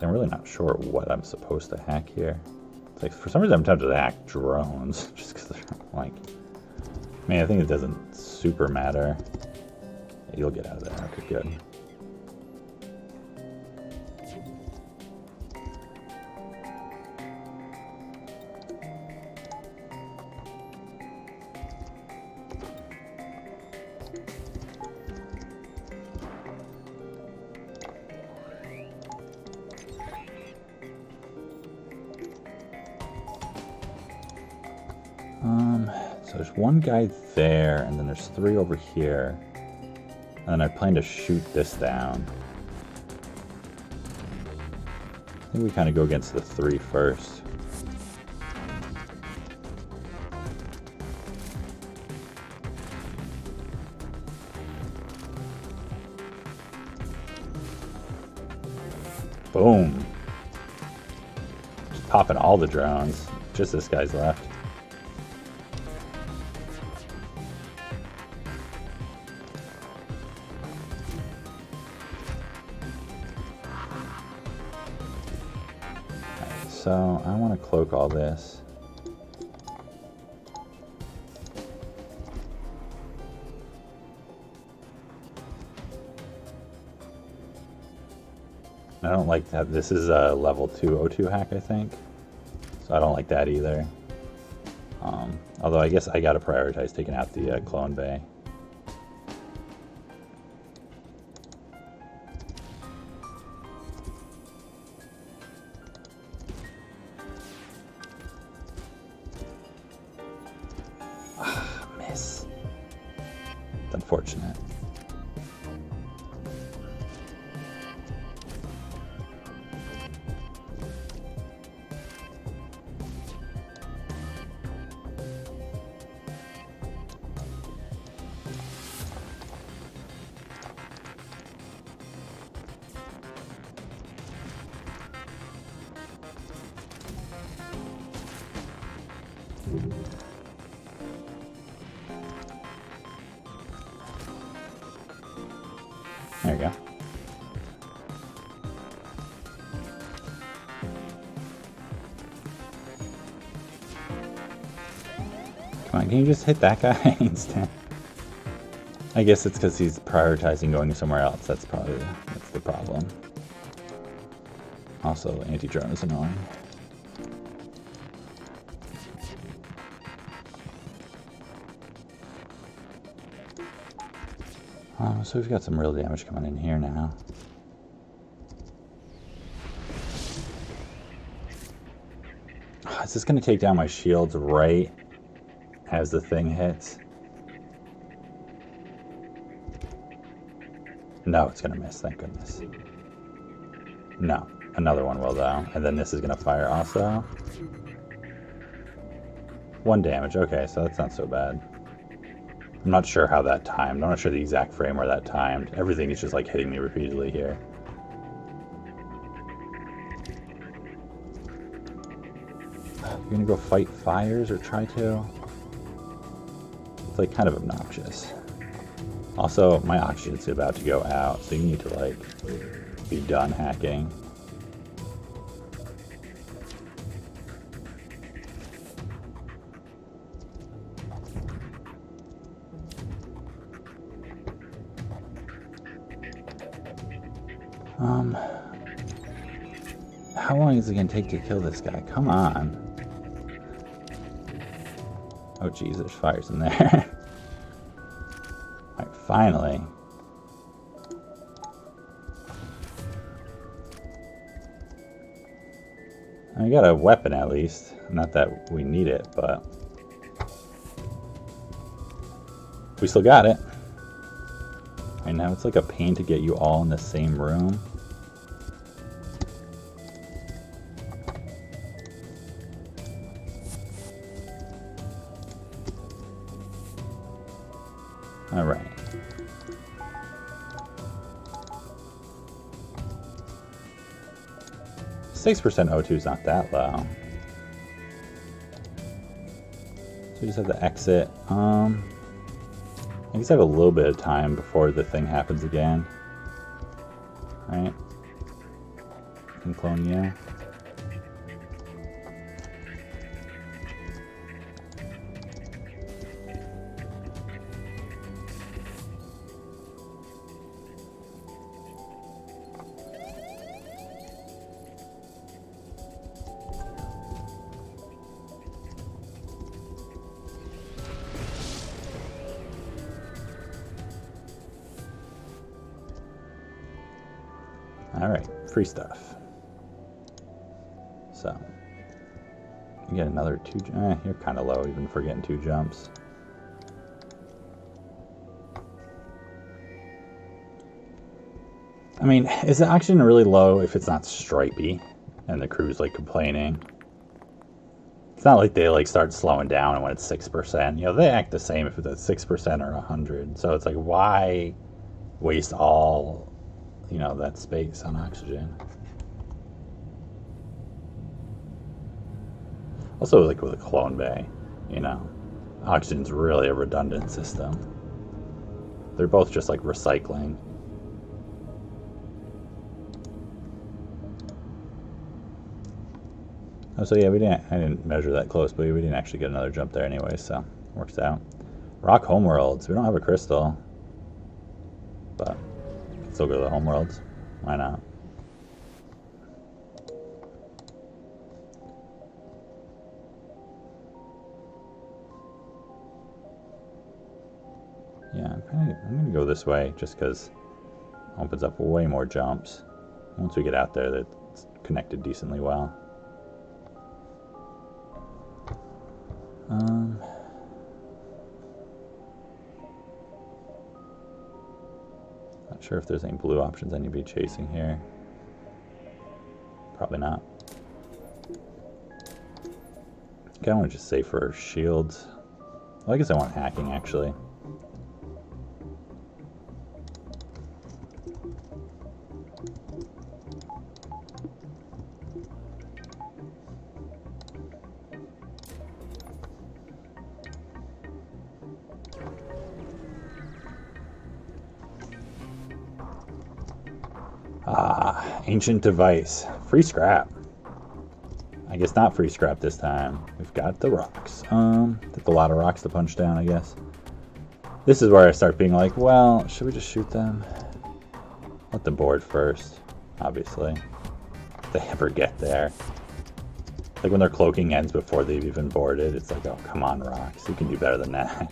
I'm really not sure what I'm supposed to hack here. It's like, for some reason I'm tempted to hack drones, just because they're like... I mean, I think it doesn't super matter. Yeah, you'll get out of there. Okay, good. So there's one guy there, and then there's 3 over here. And then I plan to shoot this down. I think we kind of go against the 3 first. Boom. Just popping all the drones. Just this guy's left. So I want to cloak all this. I don't like that. This is a level 2 O2 hack, I think. So I don't like that either. Although I guess I got to prioritize taking out the Clone Bay. Miss. It's unfortunate. There you go. Come on, can you just hit that guy instead? I guess it's because he's prioritizing going somewhere else. That's the problem. Also, anti-drone is annoying. So we've got some real damage coming in here now. Is this going to take down my shields right as the thing hits? No, it's going to miss, thank goodness. No, another one will though. And then this is going to fire also. 1 damage, okay, so that's not so bad. I'm not sure how that timed. I'm not sure the exact frame where that timed. Everything is just like hitting me repeatedly here. You're gonna go fight fires or try to? It's like kind of obnoxious. Also, my oxygen's about to go out, so you need to like be done hacking. How long is it gonna take to kill this guy? Come on. Oh geez, there's fires in there. Alright, finally. I got a weapon at least. Not that we need it, but we still got it. I know it's like a pain to get you all in the same room. All right. Six % O2 is not that low. So we just have to exit. I guess I have a little bit of time before the thing happens again. Right? I can clone you. Alright, free stuff. So, you get another 2, you're kind of low even for getting 2 jumps. I mean, is the oxygen really low if it's not stripey and the crew's like complaining? It's not like they like start slowing down when it's 6%. You know, they act the same if it's at 6% or 100. So it's like, why waste all, you know, that space on oxygen? Also, like with a clone bay, you know, oxygen's really a redundant system. They're both just like recycling. Oh, so yeah, I didn't measure that close, but we didn't actually get another jump there anyway, so works out. Rock homeworlds. We don't have a crystal, but we can still go to the homeworlds. Why not? Yeah, I'm gonna go this way just because it opens up way more jumps. Once we get out there, that's connected decently well. Not sure if there's any blue options I need to be chasing here. Probably not. Okay, I want to just save for shields. Well, I guess I want hacking actually. Ancient device. Free scrap. I guess not free scrap this time. We've got the rocks. That's a lot of rocks to punch down, I guess. This is where I start being like, well, should we just shoot them? Let them board first, obviously. If they ever get there. Like when their cloaking ends before they've even boarded, it's like, oh, come on, rocks. You can do better than that.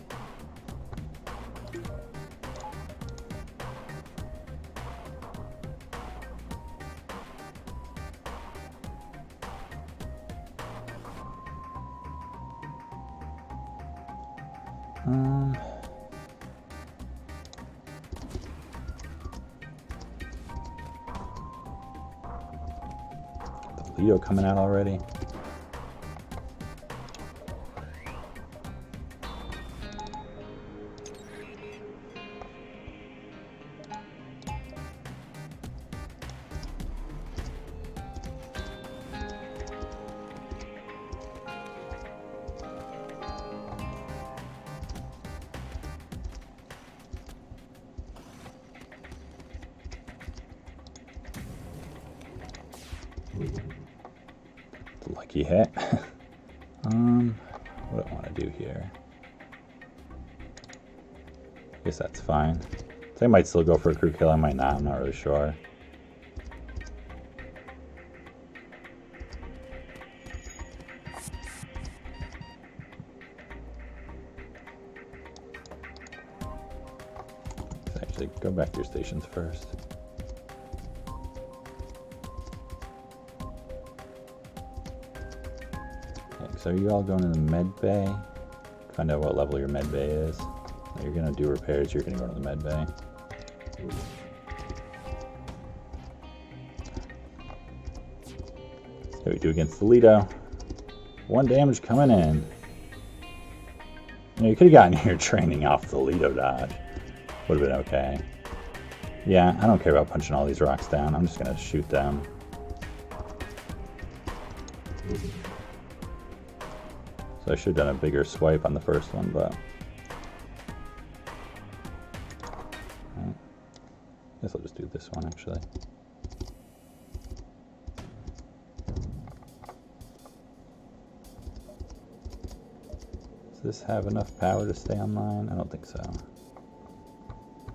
The Lido coming out already. Lucky hit. What do I want to do here? I guess that's fine. So I might still go for a crew kill, I might not, I'm not really sure. Let's actually go back to your stations first. So are you all going to the med bay? Find out what level your med bay is. You're going to do repairs, you're going to go to the med bay. So we do against the Lido. 1 damage coming in. You could have gotten your training off the Lido dodge. Would have been okay. Yeah, I don't care about punching all these rocks down. I'm just going to shoot them. So I should have done a bigger swipe on the first one, but I guess I'll just do this one actually. Does this have enough power to stay online? I don't think so.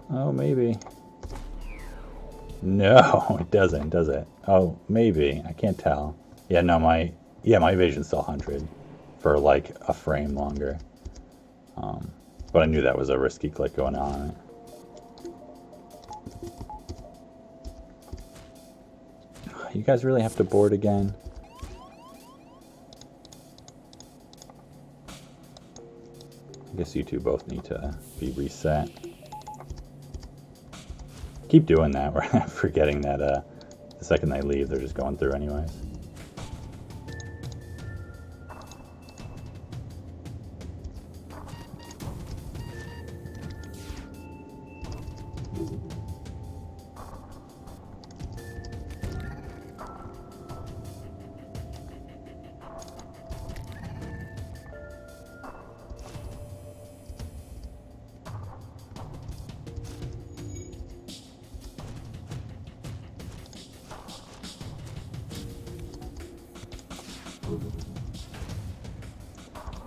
Oh, maybe. No, it doesn't, does it? Oh, maybe. I can't tell. Yeah, no, my evasion's still 100. For like a frame longer. But I knew that was a risky click going on. You guys really have to board again? I guess you two both need to be reset. Keep doing that. We're forgetting that the second they leave, they're just going through anyways.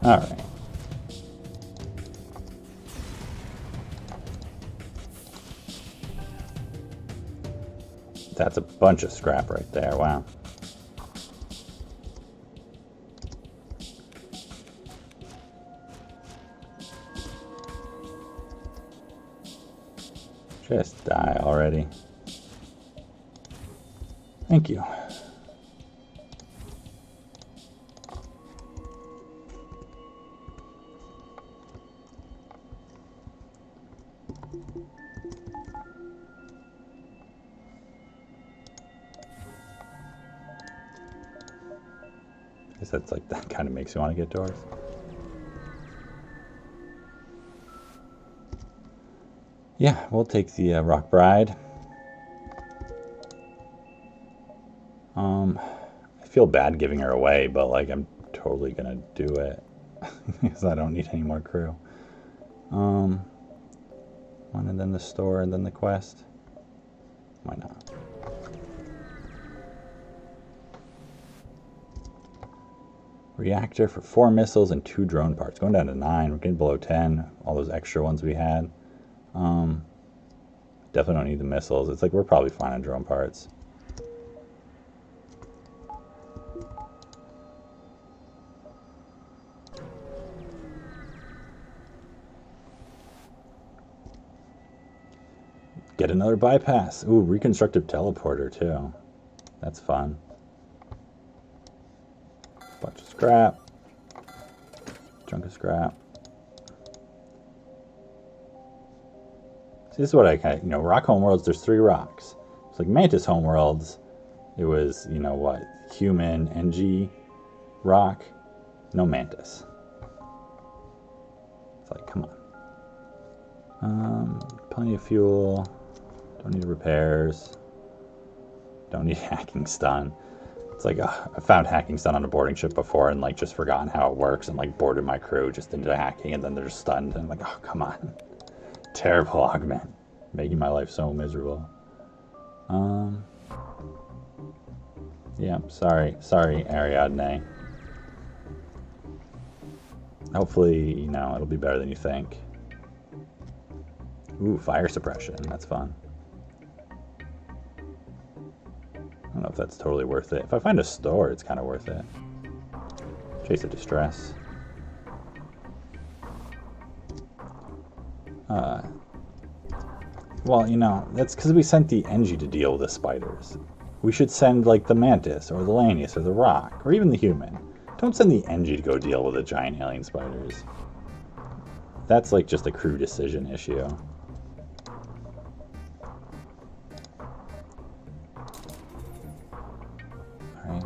All right. That's a bunch of scrap right there. Wow. Just die already. Thank you. I guess that's like, that kind of makes you want to get doors. Yeah, we'll take the Rock Bride. I feel bad giving her away, but like I'm totally gonna do it because I don't need any more crew. One and then the store and then the quest. Why not? Reactor for 4 missiles and 2 drone parts. Going down to 9. We're getting below 10. All those extra ones we had. Definitely don't need the missiles. It's like we're probably fine on drone parts. Get another bypass. Ooh, reconstructive teleporter too. That's fun. Bunch of scrap. Chunk of scrap. See, this is what I kind of, rock homeworlds, there's 3 rocks. It's like Mantis homeworlds, it was, what, human, NG, rock, no Mantis. It's like, come on. Plenty of fuel. Don't need repairs. Don't need hacking stun. It's like, I found hacking stun on a boarding ship before and like just forgotten how it works and like boarded my crew just into hacking and then they're stunned and I'm like, oh, come on. Terrible augment. Making my life so miserable. Yeah, sorry, Ariadne. Hopefully, it'll be better than you think. Ooh, fire suppression. That's fun. I don't know if that's totally worth it. If I find a store, it's kind of worth it. Chase of distress. Well, that's because we sent the NG to deal with the spiders. We should send, like, the Mantis, or the Lanius, or the Rock, or even the Human. Don't send the NG to go deal with the giant alien spiders. That's, like, just a crew decision issue. Alright.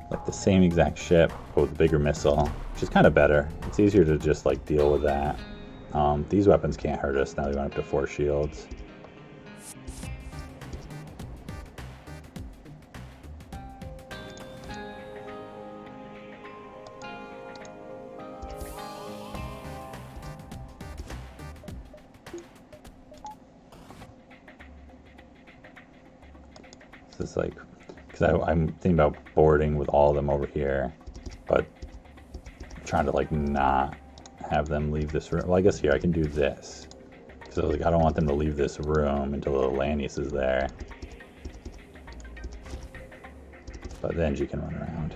Like the same exact ship, but with a bigger missile, which is kind of better. It's easier to just like deal with that. These weapons can't hurt us now. They went up to 4 shields. This is like, because I'm thinking about boarding with all of them over here, but I'm trying to like not have them leave this room. Well, I guess here I can do this. So like I don't want them to leave this room until the Lanius is there. But then she can run around.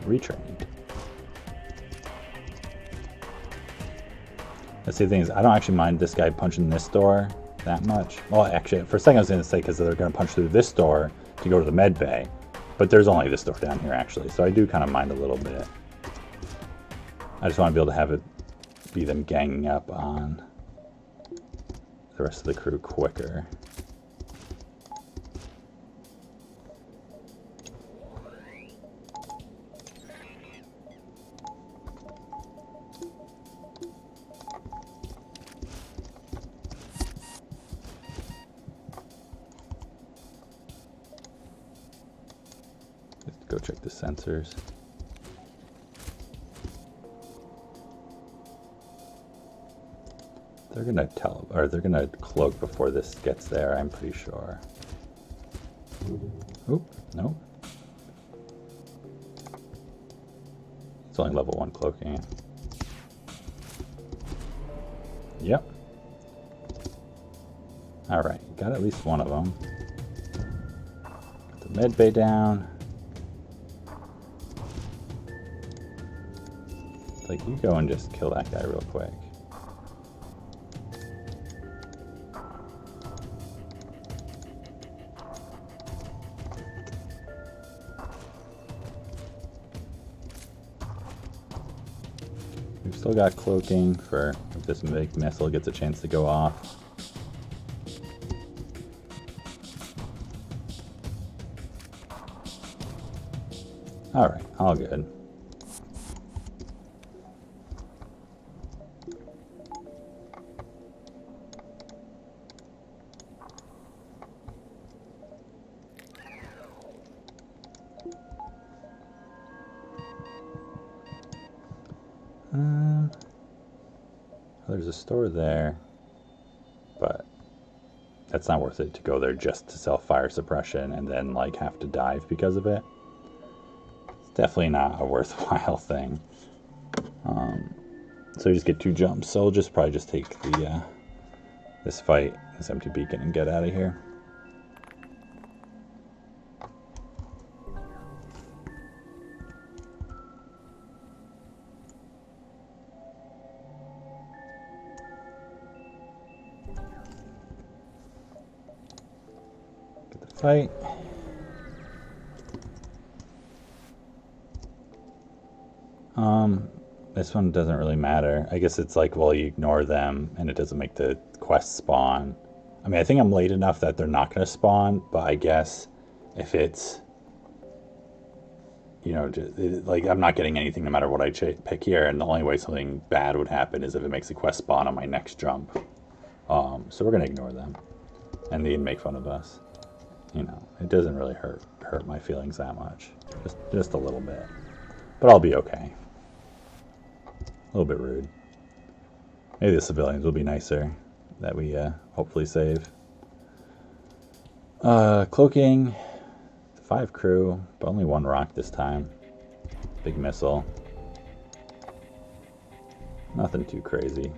Retrained. Let's see, the thing is, I don't actually mind this guy punching this door that much. Well, actually, for a second I was going to say because they're going to punch through this door to go to the med bay, but there's only this door down here actually, so I do kind of mind a little bit. I just want to be able to have it be them ganging up on the rest of the crew quicker. Go check the sensors. They're gonna cloak before this gets there, I'm pretty sure. Oop, nope. It's only level 1 cloaking. Yep. Alright, got at least one of them. Got the med bay down. Like, you go and just kill that guy real quick. We've still got cloaking for if this big missile gets a chance to go off. Alright, all good. There's a store there, but that's not worth it to go there just to sell fire suppression and then like have to dive because of it. It's definitely not a worthwhile thing. So we just get 2 jumps. So we'll just probably just take the this fight, this empty beacon, and get out of here. Fight. This one doesn't really matter. I guess it's like, well, you ignore them and it doesn't make the quest spawn. I mean, I think I'm late enough that they're not going to spawn, but I guess if it's, you know, like I'm not getting anything no matter what I pick here, and the only way something bad would happen is if it makes a quest spawn on my next jump. So we're going to ignore them, and they make fun of us. You know, it doesn't really hurt my feelings that much. Just a little bit. But I'll be okay. A little bit rude. Maybe the civilians will be nicer that we hopefully save. Cloaking. 5 crew, but only 1 rock this time. Big missile. Nothing too crazy.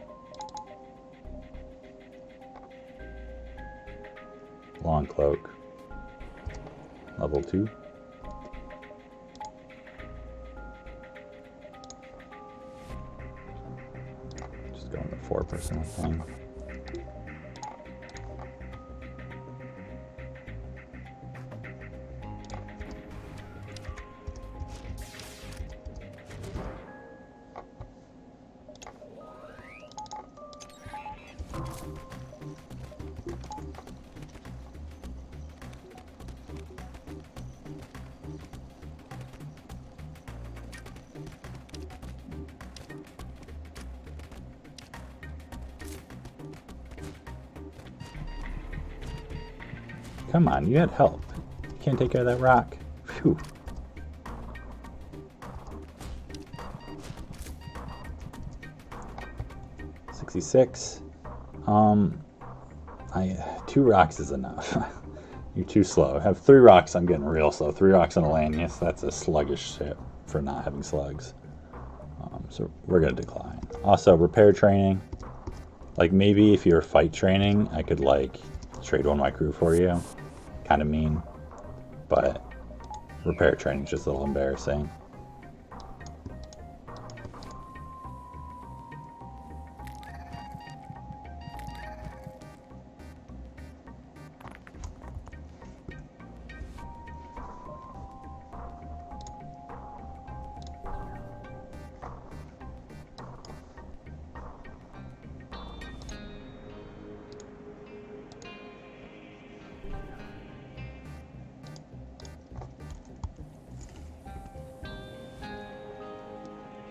Long cloak. Level 2. Just going to 4% thing. Come on, you had help. You can't take care of that rock. Phew. $66. 2 rocks is enough. You're too slow. Have 3 rocks, I'm getting real slow. 3 rocks on a Lanius, that's a sluggish ship for not having slugs. So we're gonna decline. Also, repair training. Like maybe if you're fight training, I could like trade one of my crew for you. Kind of mean, but repair training is just a little embarrassing.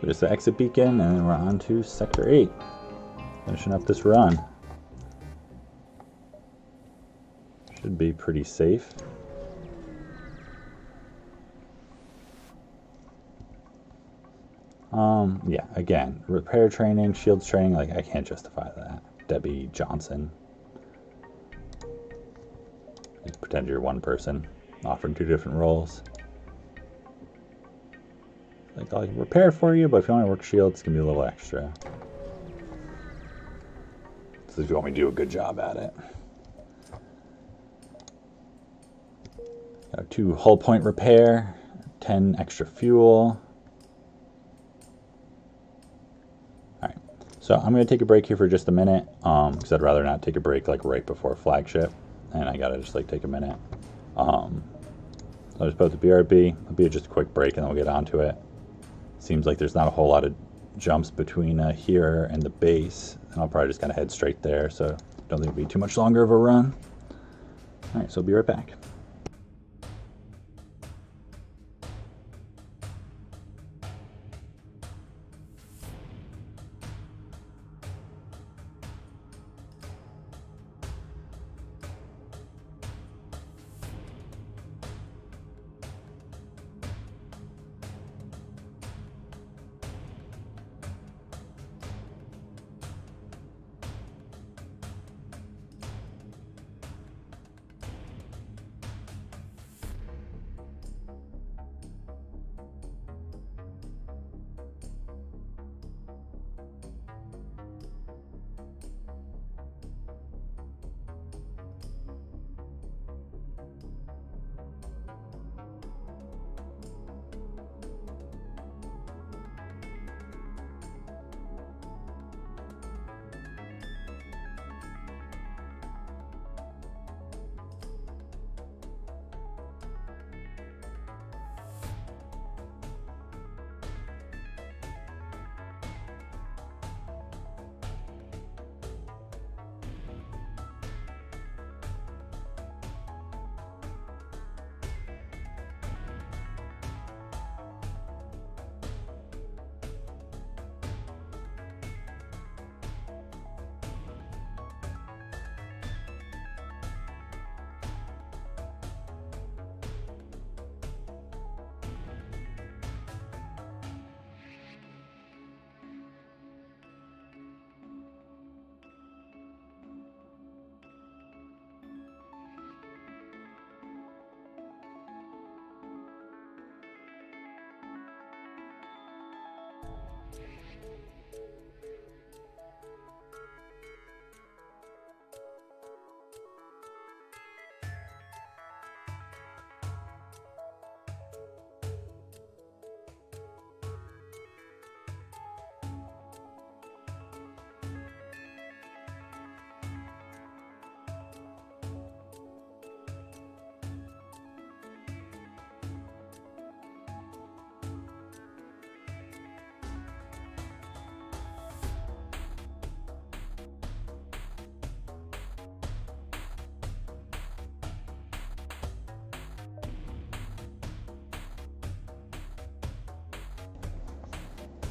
Just the exit beacon, and then we're on to Sector 8. Finishing up this run. Should be pretty safe. Yeah, again, repair training, shields training, like I can't justify that. Debbie Johnson. Just pretend you're one person, offering 2 different roles. Like, I'll repair for you, but if you only work shields, it's going to be a little extra. So if you want me to do a good job at it. Got 2 hull point repair, 10 extra fuel. Alright, so I'm going to take a break here for just a minute, because I'd rather not take a break like right before flagship, and I got to just like take a minute. So I'll just put the BRB, it'll be just a quick break and then we'll get onto it. Seems like there's not a whole lot of jumps between here and the base, and I'll probably just kind of head straight there, so don't think it'll be too much longer of a run. All right, so I'll be right back.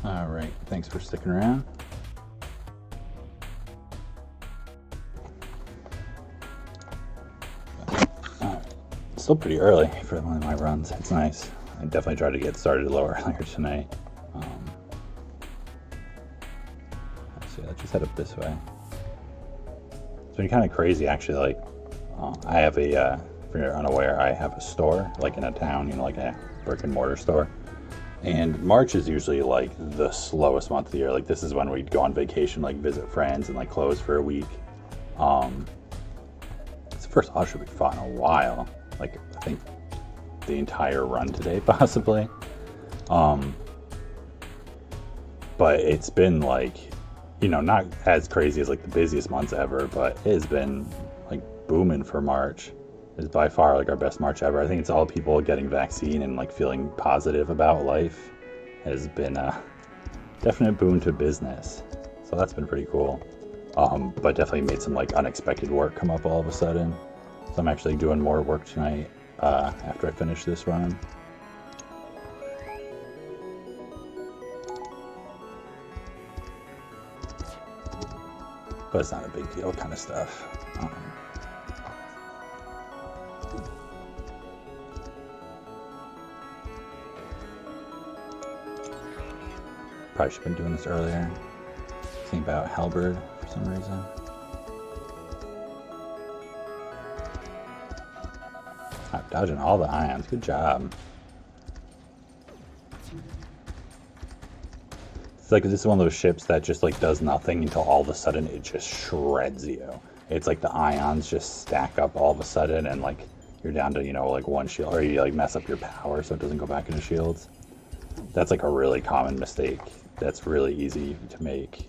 All right, thanks for sticking around. Still pretty early for one of my runs. It's nice. I definitely tried to get started a little earlier tonight. Let's see, let's just head up this way. It's been kind of crazy, actually. Like, I have a, if you're unaware, I have a store, like in a town, you know, like a brick and mortar store. And March is usually like the slowest month of the year. Like, this is when we'd go on vacation, like visit friends, and like close for a week. It's the first auto we've fought in a while. Like, I think the entire run today, possibly. But it's been like, you know, not as crazy as like the busiest months ever, but it has been like booming for March. It's by far like our best March ever. I think it's all people getting vaccine and like feeling positive about life has been a definite boon to business. So that's been pretty cool. But definitely made some like unexpected work come up all of a sudden. So I'm actually doing more work tonight after I finish this run. But it's not a big deal kind of stuff. Probably should have been doing this earlier. Think about halberd for some reason. I'm dodging all the ions. Good job. It's like this is one of those ships that just like does nothing until all of a sudden it just shreds you. It's like the ions just stack up all of a sudden and like you're down to, you know, like one shield, or you like mess up your power so it doesn't go back into shields. That's like a really common mistake. That's really easy to make.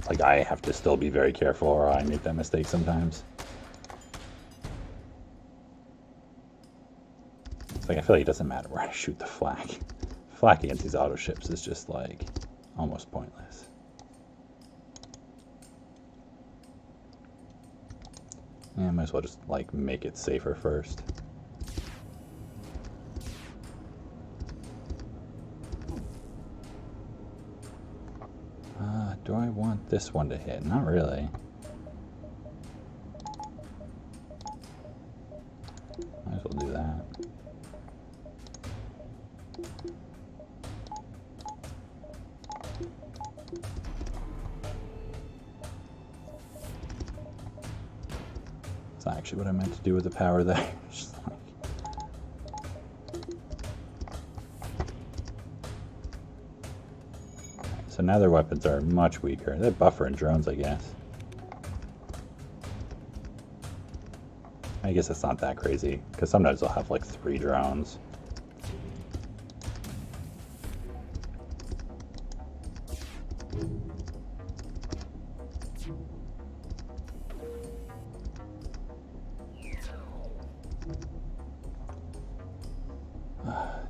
Like I have to still be very careful or I make that mistake sometimes. It's like I feel like it doesn't matter where I shoot the flag. flak against these auto ships is just like almost pointless. Yeah, might as well just like make it safer first. Do I want this one to hit? Not really. Might as well do that. That's not actually what I meant to do with the power there. Just like... So now their weapons are much weaker. They're buffering drones, I guess. I guess it's not that crazy, because sometimes they'll have like 3 drones.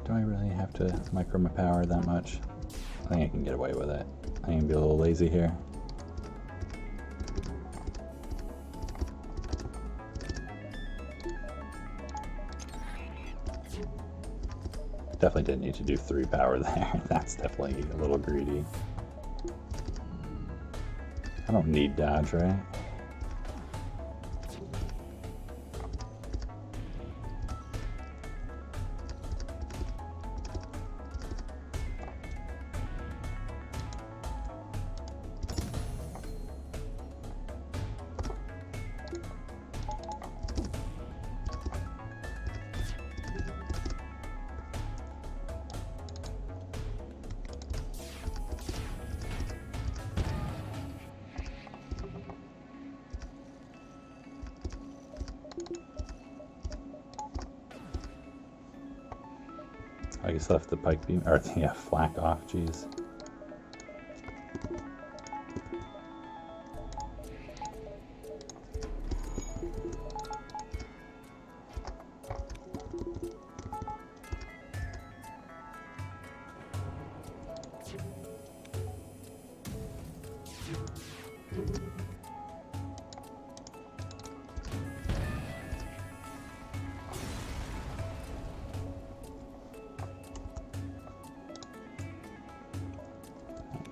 Do I really have to micro my power that much? I think I can get away with it. I can be a little lazy here. Definitely didn't need to do 3 power there. That's definitely a little greedy. I don't need dodge, right? I guess left the pike beam, or yeah, flak off, jeez.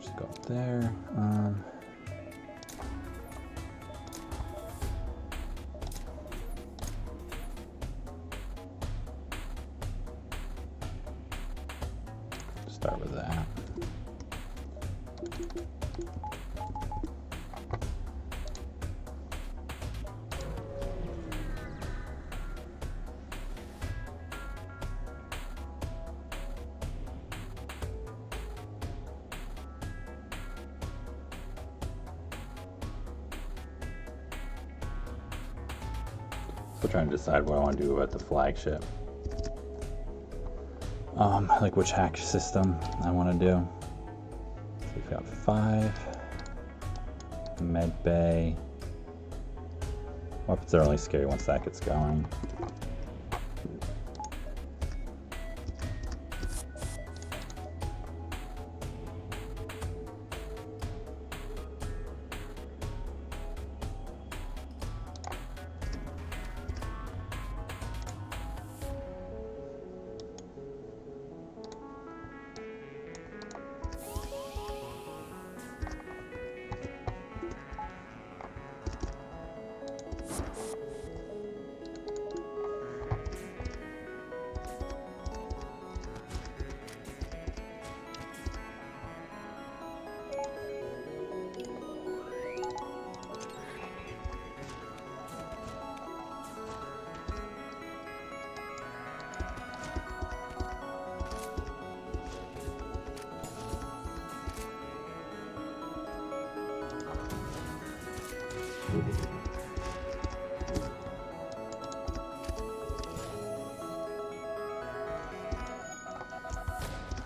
Just go up there. Start with that. Still trying to decide what I want to do about the flagship. Like which hack system I want to do. So we've got 5. Med bay. Weapons are only scary once that gets going.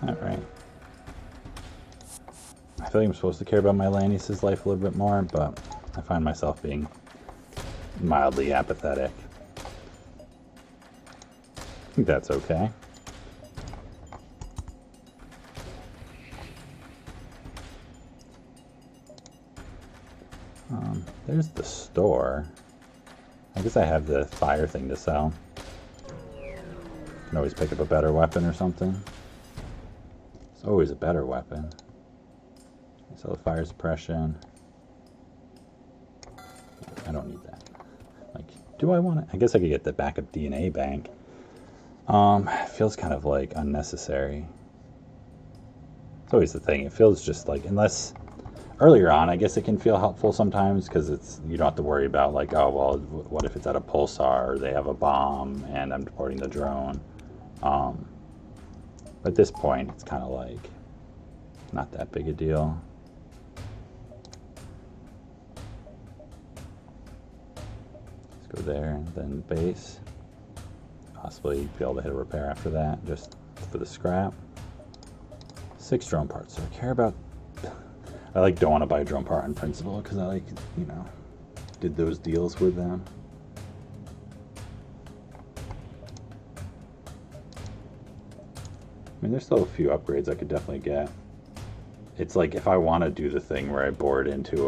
Alright. I feel like I'm supposed to care about my Lannis's life a little bit more, but I find myself being mildly apathetic. I think that's okay. There's the store. I guess I have the fire thing to sell. Can always pick up a better weapon or something. It's always a better weapon. So the fire suppression. I don't need that. Like, do I want it? I guess I could get the backup DNA bank. It feels kind of like unnecessary. It's always the thing. It feels just like, unless earlier on, I guess it can feel helpful sometimes because it's, you don't have to worry about like, oh well, what if it's at a pulsar or they have a bomb and I'm deporting the drone. But at this point, it's kind of like not that big a deal. Let's go there and then base. Possibly be able to hit a repair after that, just for the scrap. 6 drone parts. So I care about. I like don't want to buy a drone part in principle because I like, you know, did those deals with them. I mean, there's still a few upgrades I could definitely get. It's like if I want to do the thing where I board into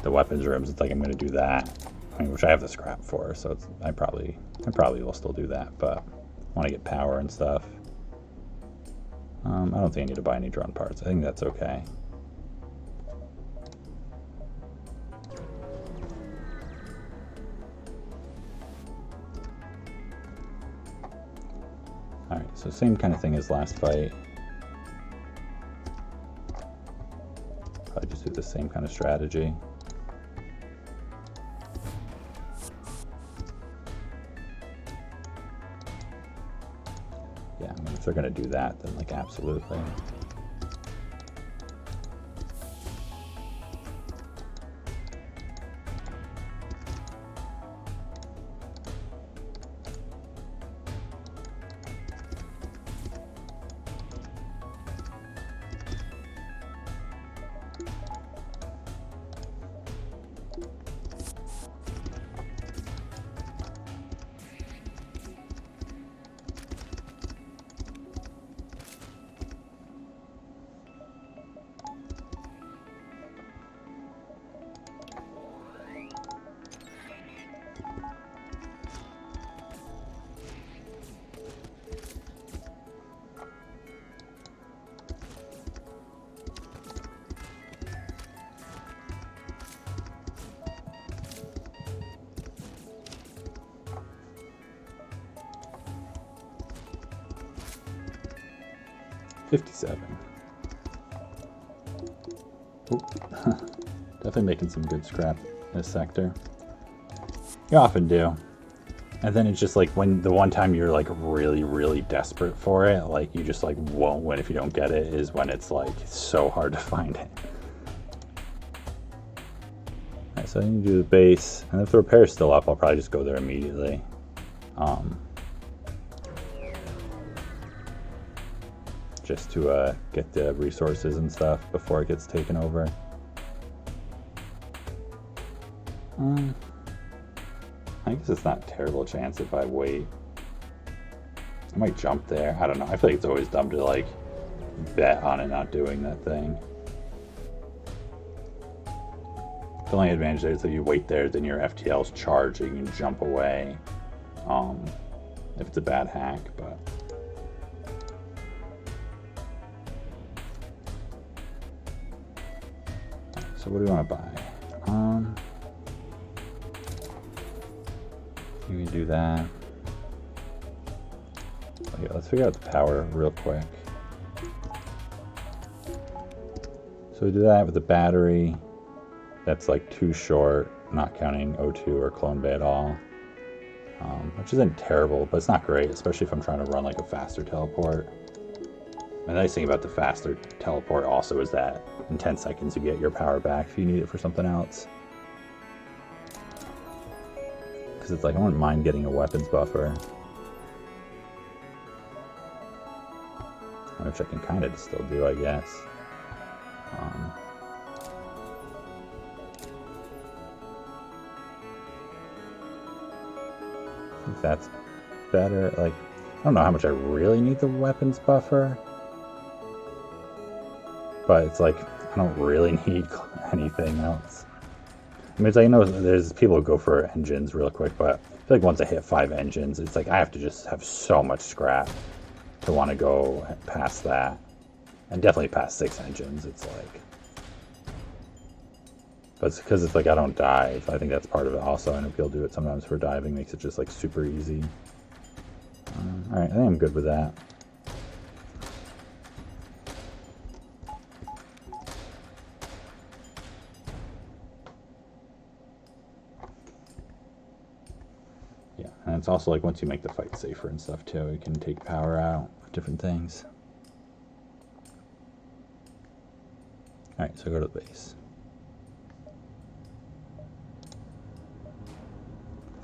the weapons rooms, it's like I'm going to do that. I mean, which I have the scrap for, so it's, I probably will still do that. But I want to get power and stuff. I don't think I need to buy any drone parts. I think that's okay. Alright, so same kind of thing as last fight. Probably just do the same kind of strategy. Yeah, I mean, if they're going to do that, then like absolutely. $57. Definitely making some good scrap in this sector. You often do. And then it's just like when the one time you're like really, really desperate for it, like you just like won't win if you don't get it, is when it's like so hard to find it. Alright, so I need to do the base. And if the repair's still up, I'll probably just go there immediately. Just to get the resources and stuff before it gets taken over. I guess it's not a terrible chance if I wait. I might jump there. I don't know. I feel like it's always dumb to like bet on it not doing that thing. The only advantage there is if you wait there, then your FTL's charging and jump away. If it's a bad hack, but. So what do we want to buy? You can do that. Okay, let's figure out the power real quick. So we do that with the battery. That's like too short, not counting O2 or Clone Bay at all. Which isn't terrible, but it's not great, especially if I'm trying to run like a faster teleport. The nice thing about the faster teleport also is that in 10 seconds you get your power back if you need it for something else. Because it's like, I wouldn't mind getting a weapons buffer. Which I can kind of still do, I guess. I think that's better. Like, I don't know how much I really need the weapons buffer. But it's like, I don't really need anything else. I mean, it's like, I know there's people who go for engines real quick, but I feel like once I hit 5 engines, it's like I have to just have so much scrap to want to go past that. And definitely past 6 engines, it's like... But it's because it's like I don't dive. I think that's part of it also. I know people do it sometimes for diving, makes it just like super easy. Alright, I think I'm good with that. Yeah, and it's also like once you make the fight safer and stuff too, you can take power out of different things. Alright, so go to the base.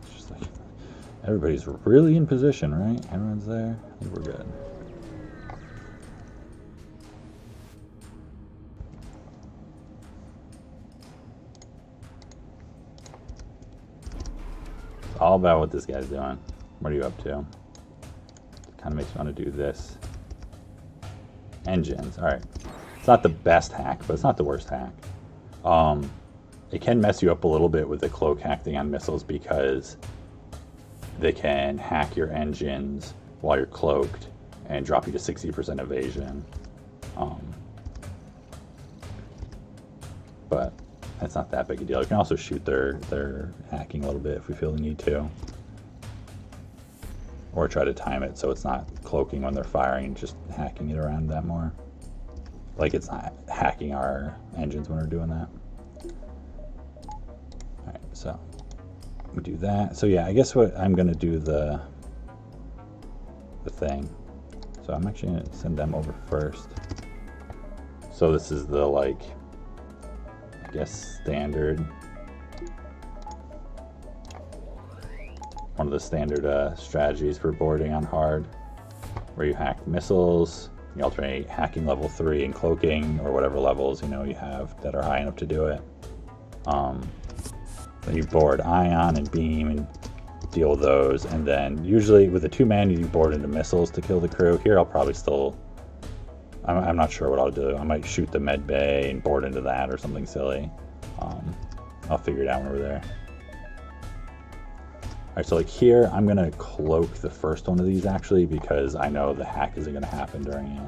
It's just like everybody's really in position, right? Everyone's there. I think we're good. It's all about what this guy's doing. What are you up to? Kind of makes me want to do this. Engines. Alright. It's not the best hack, but it's not the worst hack. It can mess you up a little bit with the cloak hack thing on missiles because they can hack your engines while you're cloaked and drop you to 60% evasion. But that's not that big a deal. You can also shoot their hacking a little bit if we feel the need to. Or try to time it so it's not cloaking when they're firing, just hacking it around that more. Like it's not hacking our engines when we're doing that. Alright, so we do that. So yeah, I guess what I'm gonna do the thing. So I'm actually gonna send them over first. So this is the like, I guess standard, one of the standard strategies for boarding on hard, where you hack missiles. You alternate hacking level 3 and cloaking, or whatever levels you have that are high enough to do it. Then you board ion and beam and deal with those, and then usually with the 2-man you board into missiles to kill the crew. Here I'll probably still, I'm not sure what I'll do. I might shoot the med bay and board into that or something silly. I'll figure it out when we're there. Alright, so like here, I'm going to cloak the first one of these actually, because I know the hack isn't going to happen during it.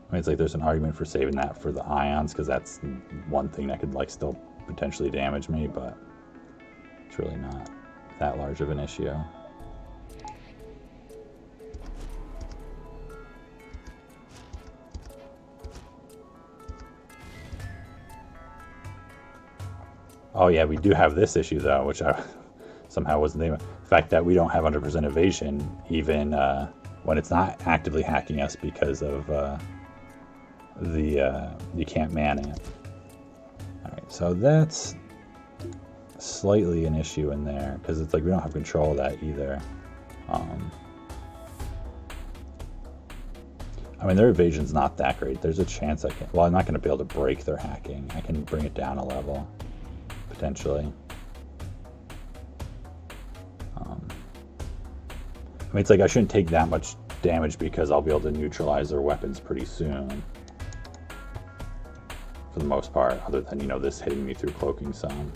I mean, it's like there's an argument for saving that for the ions, because that's one thing that could like still potentially damage me, but it's really not that large of an issue. Oh yeah, we do have this issue though, which I somehow wasn't thinking about. The fact that we don't have 100% evasion even when it's not actively hacking us because of you can't man it. Alright, so that's slightly an issue in there, because it's like we don't have control of that either. I mean, their evasion's not that great. There's a chance I can, well, I'm not going to be able to break their hacking. I can bring it down a level, potentially. I mean, it's like I shouldn't take that much damage because I'll be able to neutralize their weapons pretty soon. For the most part, other than, this hitting me through cloaking some.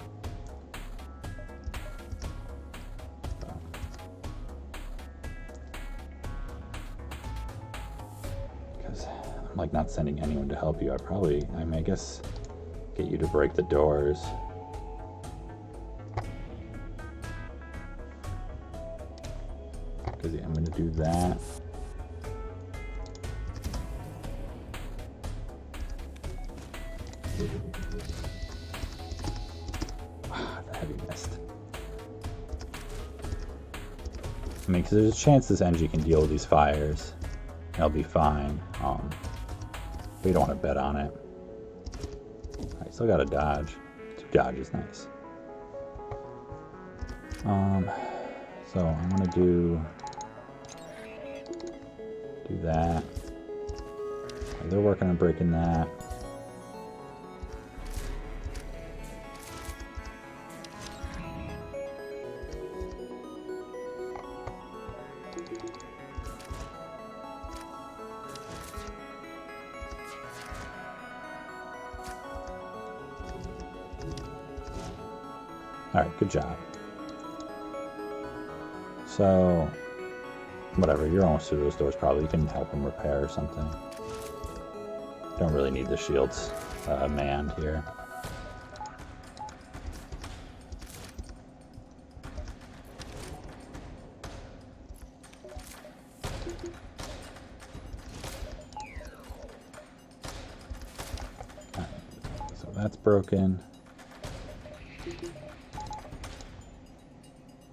Because I'm like not sending anyone to help you. I guess get you to break the doors. Because I'm going to do that. The heavy missed. I mean, because there's a chance this NG can deal with these fires. And I'll be fine. But you don't want to bet on it. Alright, still got a dodge. 2 dodges, nice. So I'm gonna do that. They're working on breaking that. Alright, good job. So, whatever, you're almost through those doors probably. You can help them repair or something. Don't really need the shields manned here. So that's broken.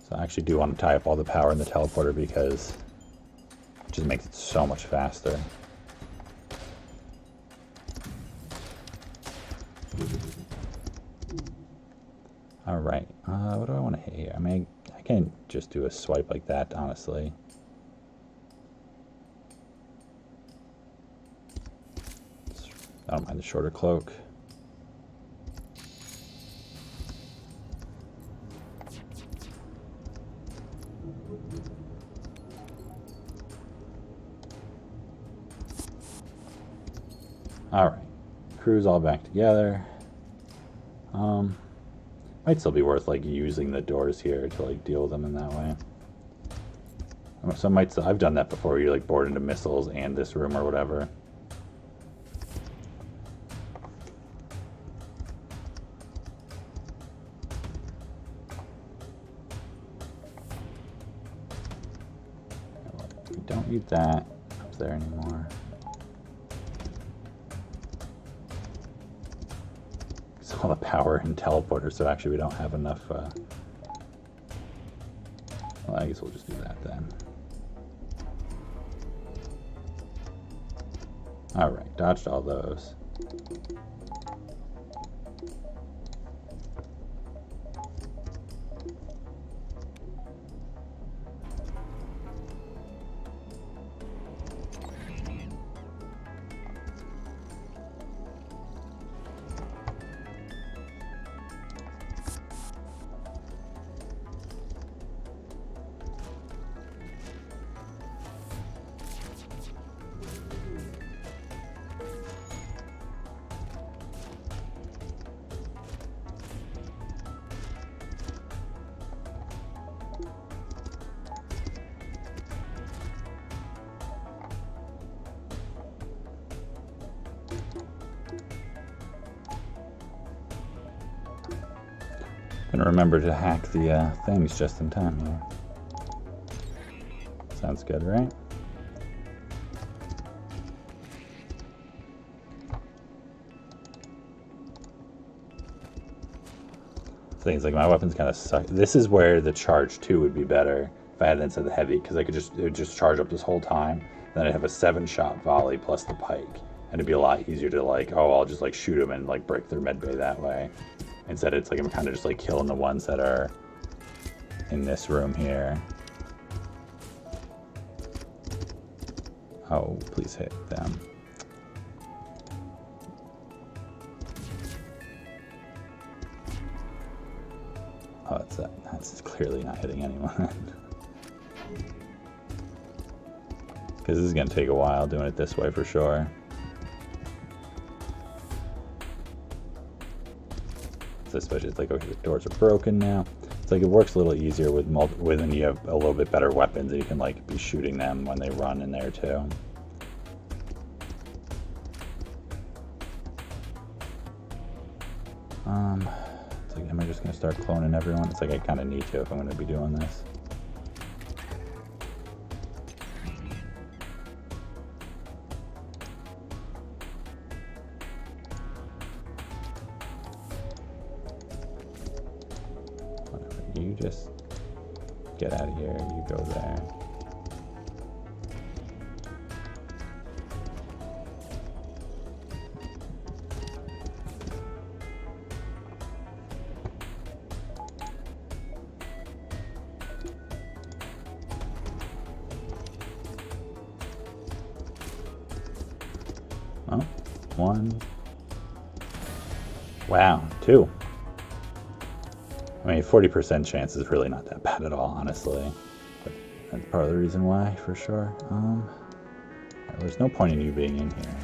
So I actually do want to tie up all the power in the teleporter because it just makes it so much faster. Alright, what do I want to hit here? I mean, I can just do a swipe like that, honestly. I don't mind the shorter cloak. Alright, crew's all back together. Might still be worth like using the doors here to like deal with them in that way. So I've done that before, you like board into missiles and this room or whatever. We don't need that up there anymore. All the power and teleporters, so actually we don't have enough. Well, I guess we'll just do that then. Alright, dodged all those. Gonna remember to hack the things just in time here. Sounds good, right? Things like my weapons kind of suck. This is where the charge 2 would be better if I had it instead of the heavy, because it would just charge up this whole time. Then I'd have a 7-shot volley plus the pike, and it'd be a lot easier to like, oh, I'll just like shoot them and like break their medbay that way. Instead, it's like I'm kind of just like killing the ones that are in this room here. Oh, please hit them. Oh, that's clearly not hitting anyone. Because this is going to take a while doing it this way for sure. Especially it's like, okay, the doors are broken now. It's like it works a little easier with when you have a little bit better weapons, and you can like be shooting them when they run in there too. It's like, am I just gonna start cloning everyone? It's like I kind of need to if I'm gonna be doing this. You just get out of here, you go there. Oh, 1. Wow, 2. I mean, 40% chance is really not that bad at all, honestly. But that's part of the reason why, for sure. There's no point in you being in here.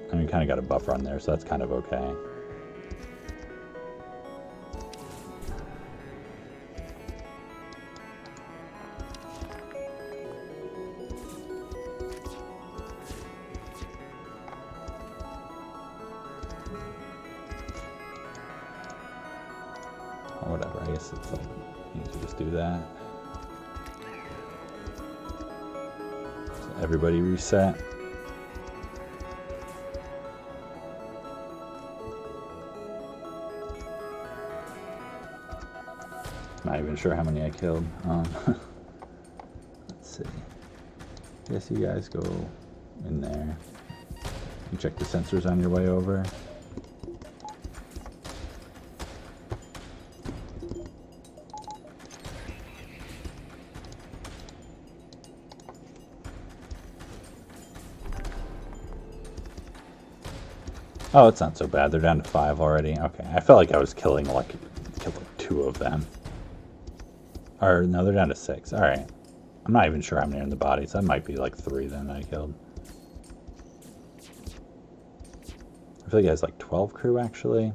I mean, you kind of got a buff run there, so that's kind of okay. Or whatever, I guess it's like, you can just do that. So everybody reset. Not even sure how many I killed. Let's see. I guess you guys go in there and check the sensors on your way over. Oh, it's not so bad. They're down to 5 already. Okay, I felt like I was killing like 2 of them. Or no, they're down to 6. All right. I'm not even sure how many are in the bodies. That might be like 3 then I killed. I feel like it has like 12 crew actually.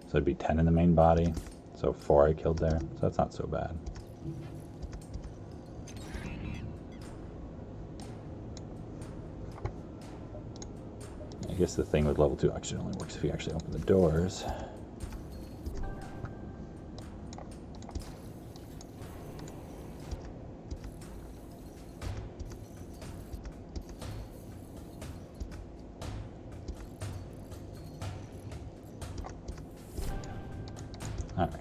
So it'd be 10 in the main body. So 4 I killed there. So that's not so bad. I guess the thing with level 2 oxygen only works if you actually open the doors. All right.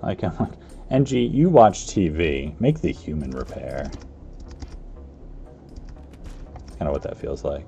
Like, I'm like, NG, you watch TV. Make the human repair. That's kind of what that feels like.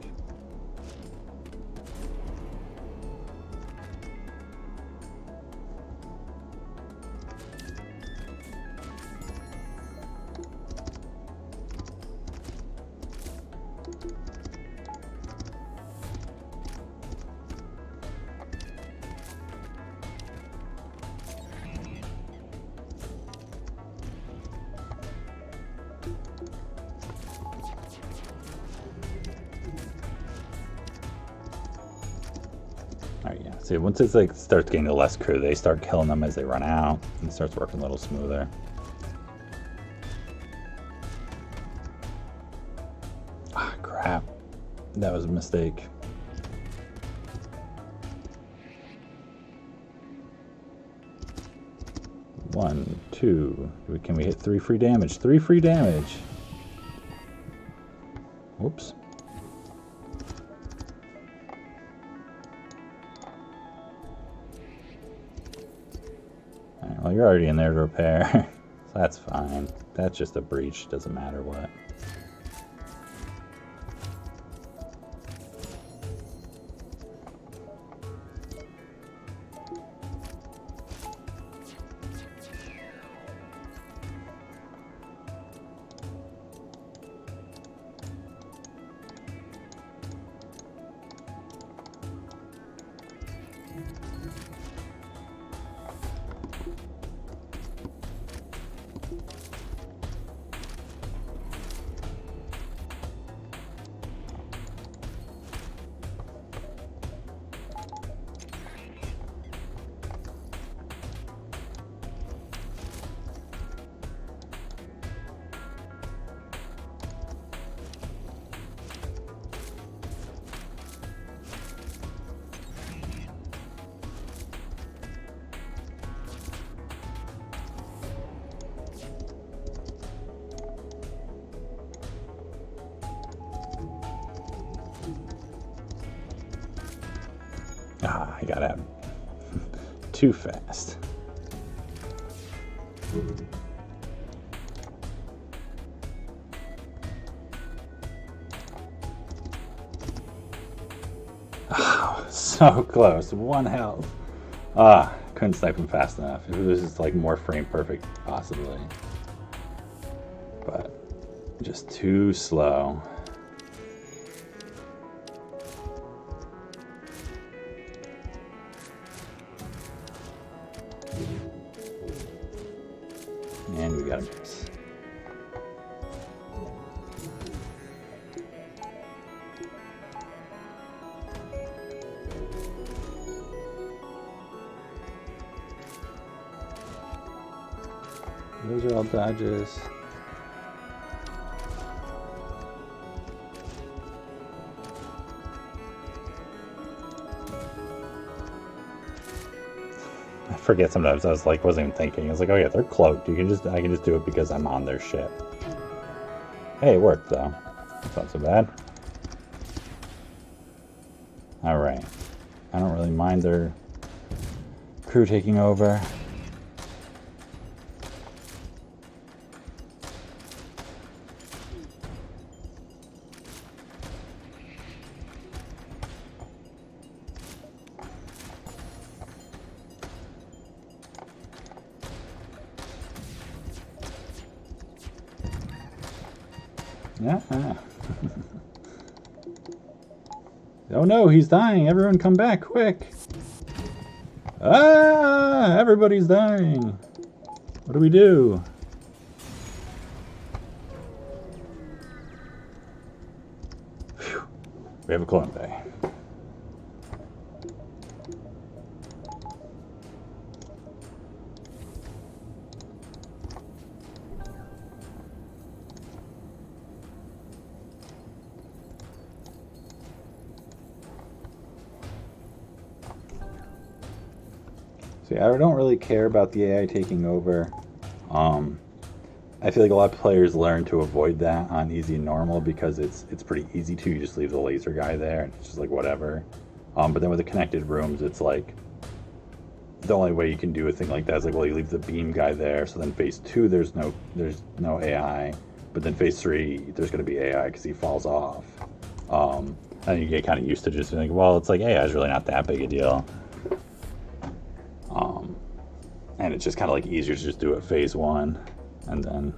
Alright, yeah. See, once it's like starts getting to less crew, they start killing them as they run out, and it starts working a little smoother. Ah, crap. That was a mistake. One, two. Can we hit 3 free damage? 3 free damage. Whoops. Well, you're already in there to repair, so that's fine. That's just a breach, doesn't matter what. Ah, I got out too fast. Oh, so close. 1 health. Ah, couldn't snipe him fast enough. If it was just like more frame perfect, possibly. But just too slow. gotta miss. Those are all dodges. I forget sometimes. I was like, wasn't even thinking. I was like, oh yeah, they're cloaked. I can just do it because I'm on their ship. Hey, it worked though. That's not so bad. All right. I don't really mind their crew taking over. Yeah. Oh no, he's dying. Everyone come back, quick. Ah, everybody's dying. What do we do? Phew. We have a clone bay. See, I don't really care about the AI taking over. I feel like a lot of players learn to avoid that on easy and normal because it's pretty easy to. You just leave the laser guy there, and it's just like whatever. But then with the connected rooms, it's like the only way you can do a thing like that is like, well, you leave the beam guy there. So then phase 2, there's no AI, but then phase 3, there's going to be AI because he falls off. And you get kind of used to just being like, well, it's like AI is really not that big a deal. And it's just kind of like easier to just do it phase 1, and then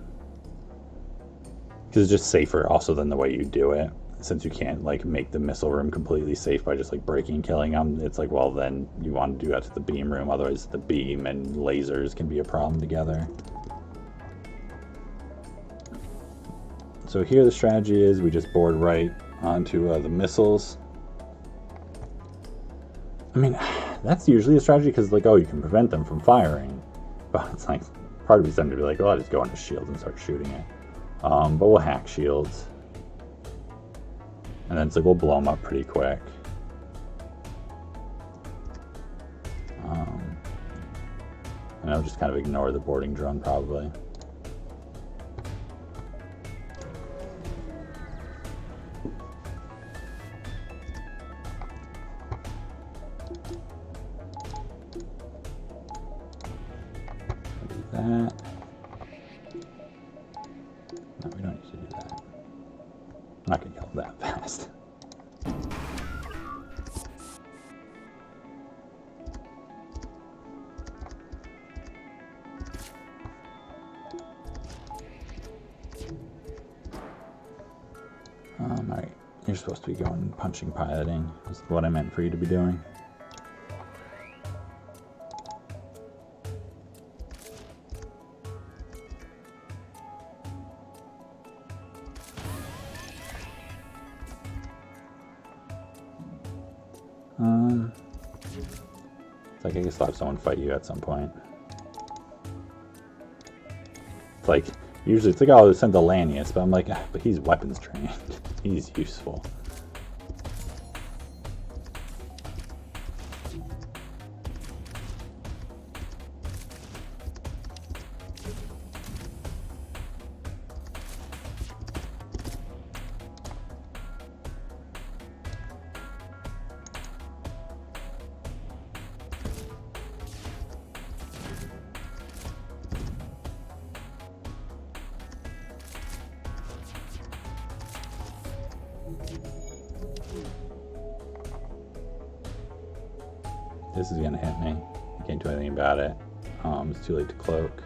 because it's just safer also than the way you do it, since you can't like make the missile room completely safe by just like breaking and killing them. It's like, well, then you want to do that to the beam room, otherwise the beam and lasers can be a problem together. So here the strategy is we just board right onto the missiles. I mean, that's usually a strategy because, like, oh, you can prevent them from firing. But it's like, part of me's tempted to be like, oh, I'll just go on his shield and start shooting it. But we'll hack shields. And then it's like, we'll blow them up pretty quick. And I'll just kind of ignore the boarding drone, probably. That. No, we don't need to do that. I'm not gonna yell that fast. Alright, you're supposed to be going punching piloting. That's what I meant for you to be doing. It's like I guess I'll have someone fight you at some point. It's like, usually it's like, oh, send the Lanius, but I'm like, but he's weapons trained. He's useful. This is gonna hit me. I can't do anything about it. It's too late to cloak.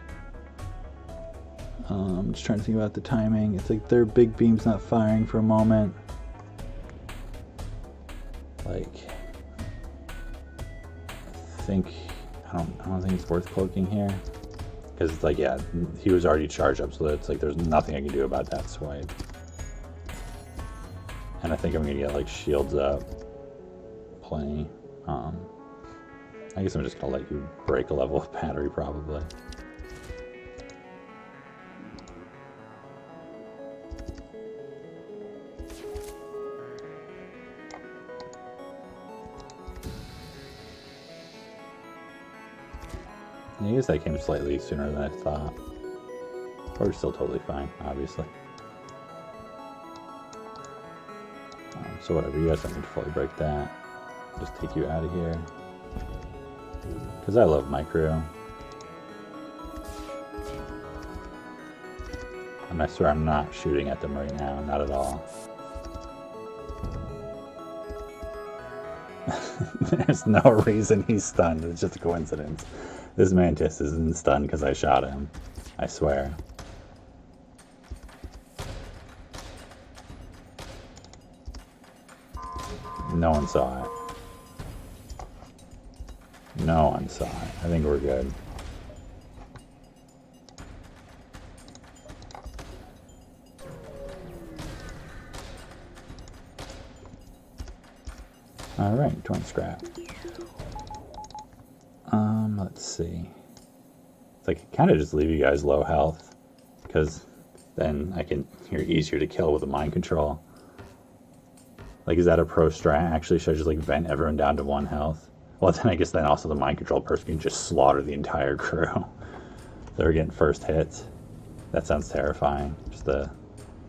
I'm just trying to think about the timing. It's like their big beam's not firing for a moment. Like, I don't think it's worth cloaking here. Because it's like, yeah, he was already charged up, so it's like there's nothing I can do about that swipe. And I think I'm gonna get like shields up plenty. I guess I'm just gonna let you break a level of battery probably. I guess that came slightly sooner than I thought. But we're still totally fine, obviously. So whatever, you guys don't need to fully break that. Just take you out of here. Because I love my crew. And I swear I'm not shooting at them right now, not at all. There's no reason he's stunned, it's just a coincidence. This Mantis isn't stunned because I shot him. I swear. No one saw it. No one saw it. I think we're good. Alright, 20 scrap. Let's see. It's like, kind of just leave you guys low health, because then you're easier to kill with the mind control. Like, is that a pro strat? Actually, should I just like vent everyone down to 1 health? Well, then I guess then also the mind control person can just slaughter the entire crew. They're getting first hits. That sounds terrifying. Just the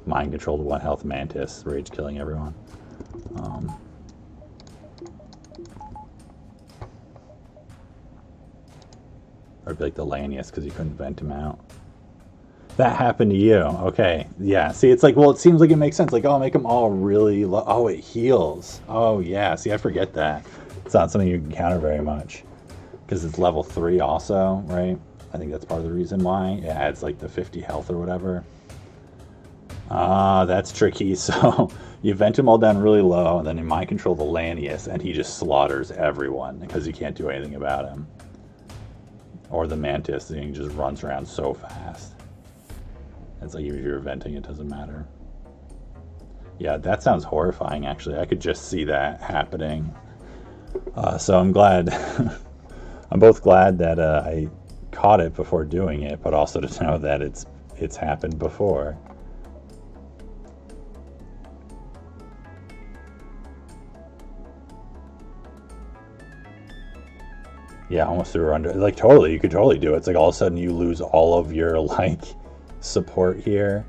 mind controlled 1 health Mantis rage killing everyone. Or be like the Lanius because you couldn't vent him out. That happened to you. Okay. Yeah. See, it's like, well, it seems like it makes sense. Like, oh, make them all really low. Oh, it heals. Oh, yeah. See, I forget that. It's not something you can counter very much. Because it's level 3 also, right? I think that's part of the reason why. It adds like the 50 health or whatever. Ah, that's tricky. So you vent him all down really low, and then you mind control the Lanius, and he just slaughters everyone because you can't do anything about him. Or the Mantis, the thing just runs around so fast. It's like even if you're venting, it doesn't matter. Yeah, that sounds horrifying, actually. I could just see that happening. So I'm glad. I'm both glad that I caught it before doing it, but also to know that it's happened before. Yeah, almost threw her under. Like, totally, you could totally do it. It's like all of a sudden you lose all of your, like, support here.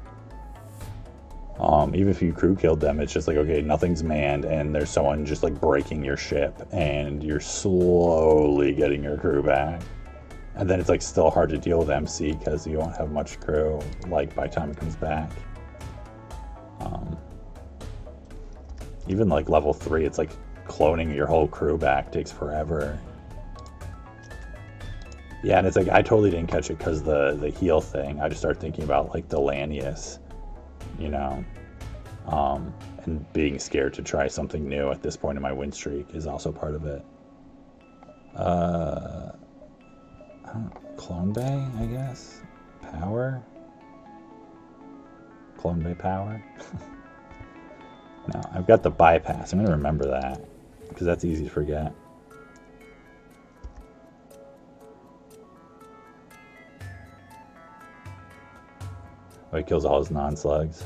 Even if you crew killed them, it's just like, okay, nothing's manned, and there's someone just, like, breaking your ship, and you're slowly getting your crew back. And then it's, like, still hard to deal with MC, because you won't have much crew, like, by the time it comes back. Even, like, level 3, it's, like, cloning your whole crew back takes forever. Yeah, and it's like, I totally didn't catch it because the heal thing. I just started thinking about, like, the Lanius, you know, and being scared to try something new at this point in my win streak is also part of it. I don't know, Clone Bay, I guess? Power? Clone Bay Power? No, I've got the bypass. I'm going to remember that because that's easy to forget. Oh, he kills all his non-slugs.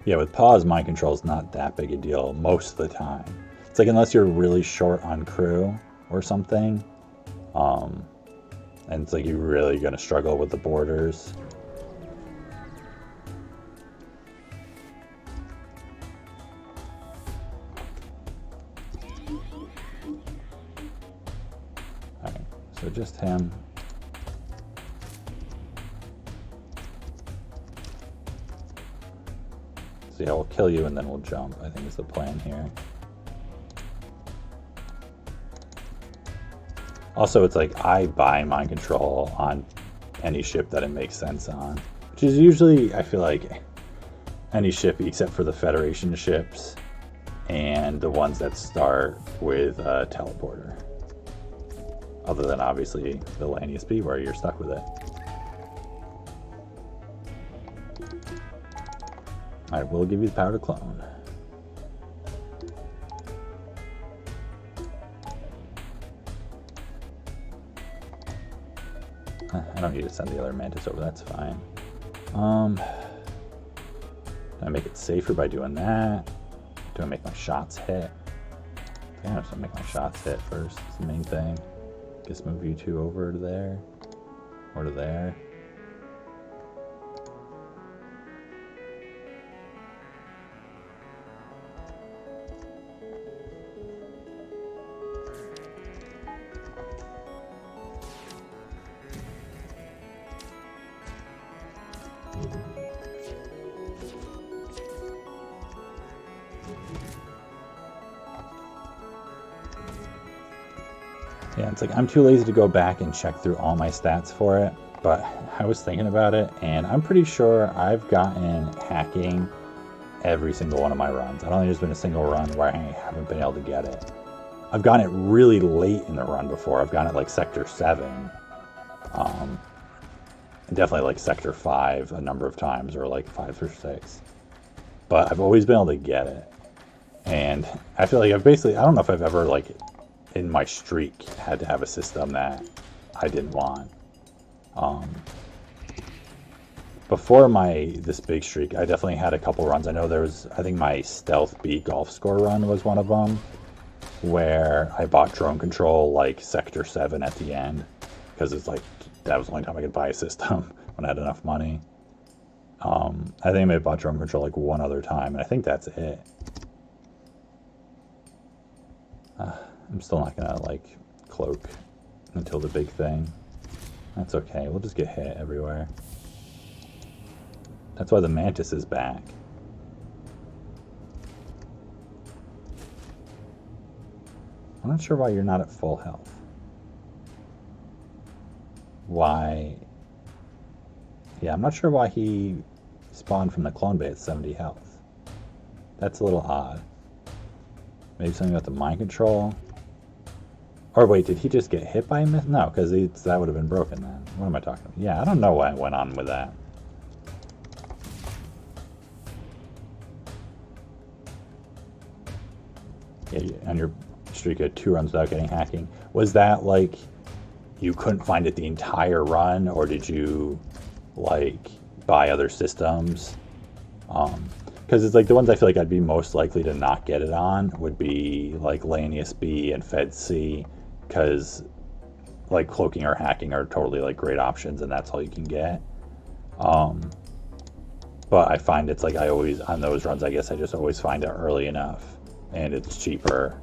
Yeah, with pause, mind control is not that big a deal most of the time. It's like, unless you're really short on crew or something, and it's like you're really going to struggle with the borders. Alright, so just him. So yeah, we'll kill you and then we'll jump, I think is the plan here. Also, it's like, I buy mind control on any ship that it makes sense on. Which is usually, I feel like, any ship except for the Federation ships and the ones that start with a teleporter. Other than obviously the Lanius B where you're stuck with it. I will give you the power to clone. I don't need to send the other Mantis over, that's fine. Do I make it safer by doing that? Do I make my shots hit? I think I have to make my shots hit first, it's the main thing. Guess move you two over to there, or to there. Yeah, it's like I'm too lazy to go back and check through all my stats for it, but I was thinking about it, and I'm pretty sure I've gotten hacking every single one of my runs. I don't think there's been a single run where I haven't been able to get it. I've gotten it really late in the run before. I've gotten it like Sector 7, and definitely like Sector 5 a number of times, or like 5 or 6. But I've always been able to get it, and I feel like I've basically, I don't know if I've ever like in my streak had to have a system that I didn't want. Before this big streak, I definitely had a couple runs. I know there was, I think my Stealth B golf score run was one of them, where I bought drone control like Sector 7 at the end, because it's like, that was the only time I could buy a system when I had enough money. I think I may have bought drone control like one other time, and I think that's it. I'm still not gonna like cloak until the big thing. That's okay, we'll just get hit everywhere. That's why the Mantis is back. I'm not sure why you're not at full health. Why? Yeah, I'm not sure why he spawned from the clone bay at 70 health. That's a little odd. Maybe something about the mind control? Or wait, did he just get hit by him? No, because that would have been broken then. What am I talking about? Yeah, I don't know what went on with that. Yeah, on your streak of 2 runs without getting hacking. Was that like you couldn't find it the entire run, or did you like buy other systems? Because it's like the ones I feel like I'd be most likely to not get it on would be like Lanius B and Fed C, because like cloaking or hacking are totally like great options, and that's all you can get. But I find it's like I always, on those runs, I guess I just always find it early enough, and it's cheaper,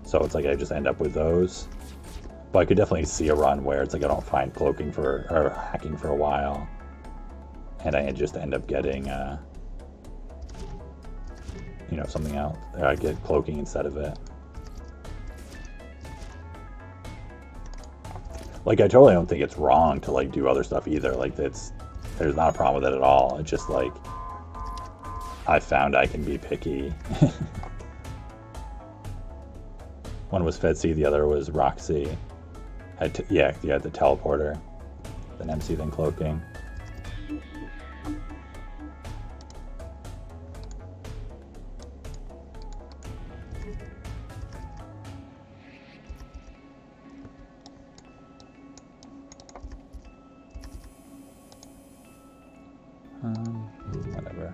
so it's like I just end up with those. But I could definitely see a run where it's like I don't find cloaking or hacking for a while, and I just end up getting you know, something else. I get cloaking instead of it. Like, I totally don't think it's wrong to like do other stuff either. Like, there's not a problem with it at all. It's just like I found I can be picky. One was Fed C, the other was Roxy. Yeah, you had the teleporter, then MC, then cloaking. Whatever.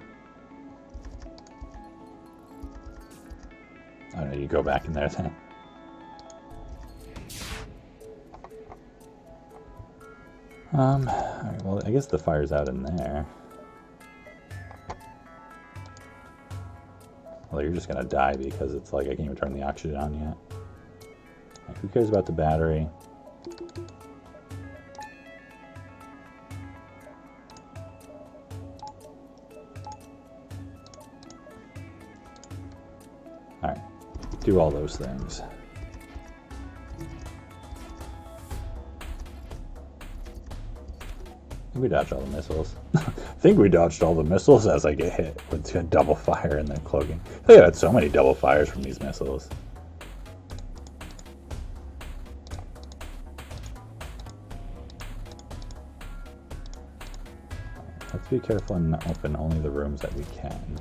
I don't know, you go back in there then. Alright, well, I guess the fire's out in there. Well, you're just gonna die because it's like I can't even turn the oxygen on yet. Like, who cares about the battery? Alright, do all those things. I think we dodged all the missiles. I think we dodged all the missiles as I get hit with double fire and then cloaking. I think I had so many double fires from these missiles. Let's be careful and open only the rooms that we can.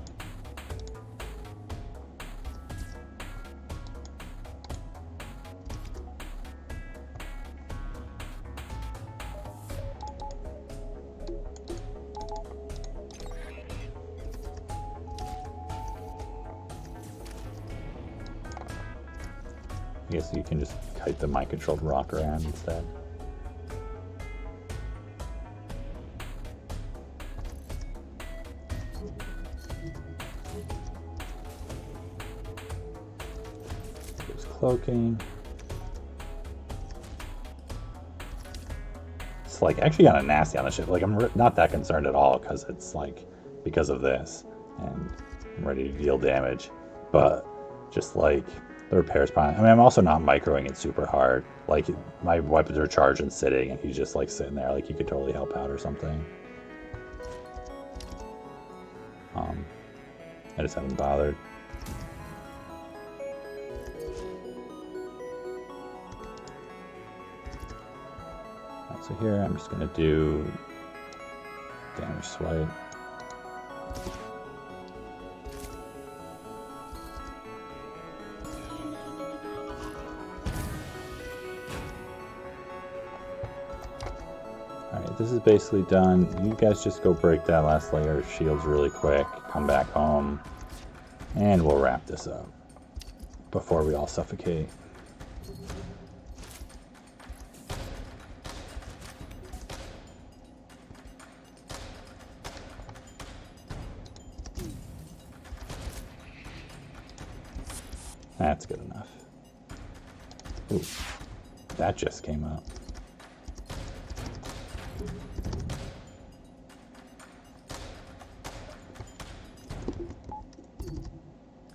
I guess you can just kite the mind-controlled rock around instead. There's cloaking. It's like actually kind of nasty on the ship. Like I'm not that concerned at all because it's like because of this, and I'm ready to deal damage. But just like the repair's fine. I mean, I'm also not microing it super hard. Like my weapons are charged and sitting, and he's just like sitting there. Like he could totally help out or something. I just haven't bothered. So here I'm just gonna do damage swipe. Alright, this is basically done. You guys just go break that last layer of shields really quick, come back home, and we'll wrap this up before we all suffocate. That's good enough. Ooh, that just came up.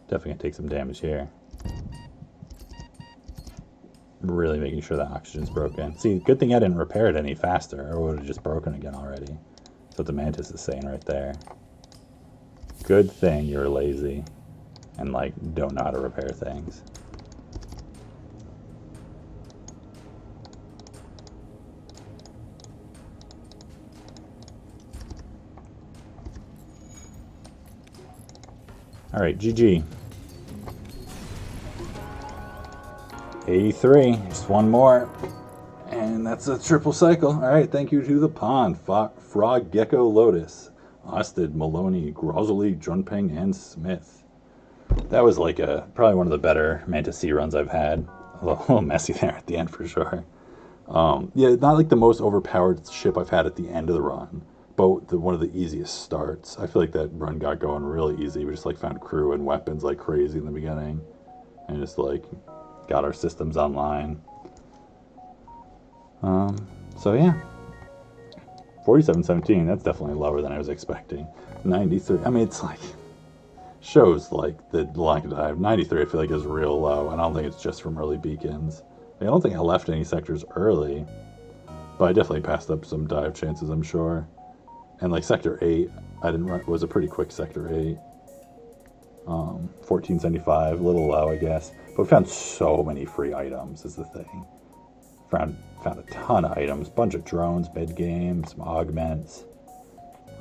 Definitely gonna take some damage here. Really making sure that oxygen's broken. See, good thing I didn't repair it any faster, or it would have just broken again already. That's what the Mantis is saying right there. Good thing you're lazy and like don't know how to repair things. All right, GG. 83, just one more, and that's a triple cycle. All right, thank you to the pond, Frog, Gecko, Lotus, Osted, Maloney, Grosley, Junpeng, and Smith. That was like probably one of the better Mantis C runs I've had. A little messy there at the end for sure. Yeah, not like the most overpowered ship I've had at the end of the run, but one of the easiest starts. I feel like that run got going really easy. We just like found crew and weapons like crazy in the beginning, and just like got our systems online. So yeah, 4717. That's definitely lower than I was expecting. 93. I mean, it's like shows like the line dive. 93. I feel like is real low, and I don't think it's just from early beacons. I don't think I left any sectors early, but I definitely passed up some dive chances, I'm sure. And like sector 8, I didn't run. Was a pretty quick sector 8. 1475, a little low, I guess. But we found so many free items is the thing. Found a ton of items, bunch of drones mid game, some augments.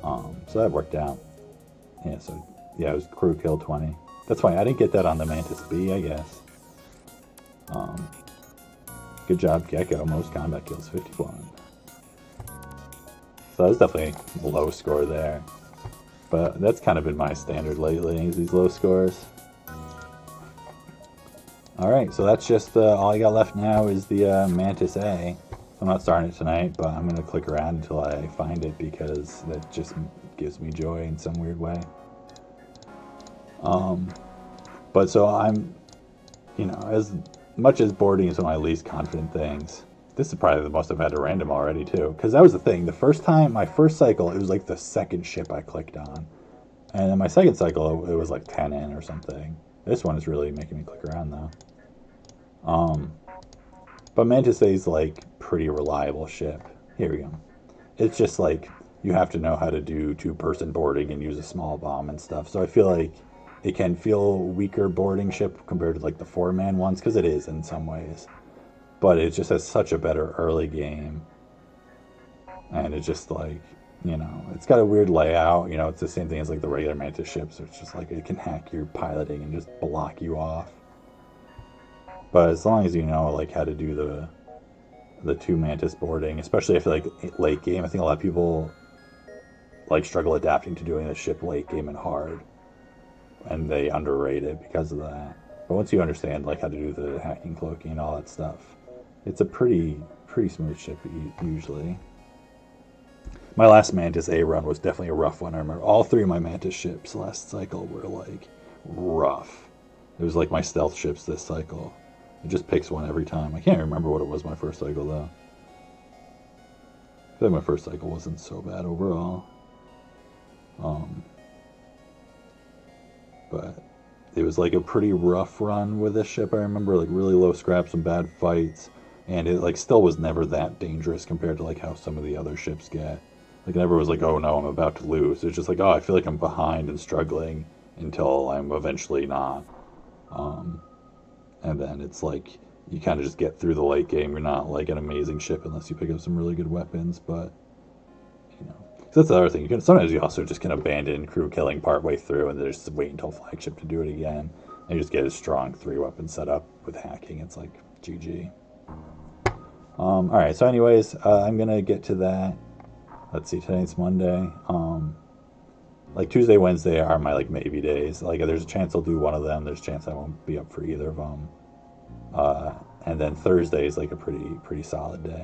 So that worked out. Yeah, so yeah, it was crew kill 20. That's fine. I didn't get that on the Mantis B, I guess. Good job, Gecko. Most combat kills, 51. So that was definitely a low score there. But that's kind of been my standard lately, is these low scores. Alright, so that's just all I got left now is the Mantis A. I'm not starting it tonight, but I'm going to click around until I find it because that just gives me joy in some weird way. But so I'm, you know, as much as boarding is one of my least confident things, this is probably the most I've had to random already too. Because that was the thing. The first time, my first cycle, it was like the second ship I clicked on. And then my second cycle, it was like 10 in or something. This one is really making me click around though. But Mantis A is like pretty reliable ship. Here we go. It's just like you have to know how to do two-person boarding and use a small bomb and stuff. So I feel like it can feel weaker boarding ship compared to like the four-man ones, because it is in some ways. But it just has such a better early game. And it just like you know, it's got a weird layout. You know, it's the same thing as like the regular Mantis ships. It's just like it can hack your piloting and just block you off. But as long as you know like how to do the two Mantis boarding, especially I feel like late game, I think a lot of people like struggle adapting to doing the ship late game and hard, and they underrate it because of that. But once you understand like how to do the hacking, cloaking, and all that stuff, it's a pretty smooth ship usually. My last Mantis A run was definitely a rough one. I remember all three of my Mantis ships last cycle were like rough. It was like my stealth ships this cycle. It just picks one every time. I can't remember what it was my first cycle though. I feel like my first cycle wasn't so bad overall. But it was like a pretty rough run with this ship. I remember like really low scraps, some bad fights, and it like still was never that dangerous compared to like how some of the other ships get. Like it never was like, oh no, I'm about to lose. It's just like, oh, I feel like I'm behind and struggling until I'm eventually not. And then it's like you kind of just get through the late game. You're not like an amazing ship unless you pick up some really good weapons, but you know. So that's the other thing. You can sometimes you also just can abandon crew killing partway through and just wait until flagship to do it again. And you just get a strong 3-weapon setup with hacking. It's like GG. All right. So, anyways, I'm gonna get to that. Let's see. Today's Monday. Like Tuesday, Wednesday are my like maybe days. Like there's a chance I'll do one of them. There's a chance I won't be up for either of them. And then Thursday is like a pretty solid day.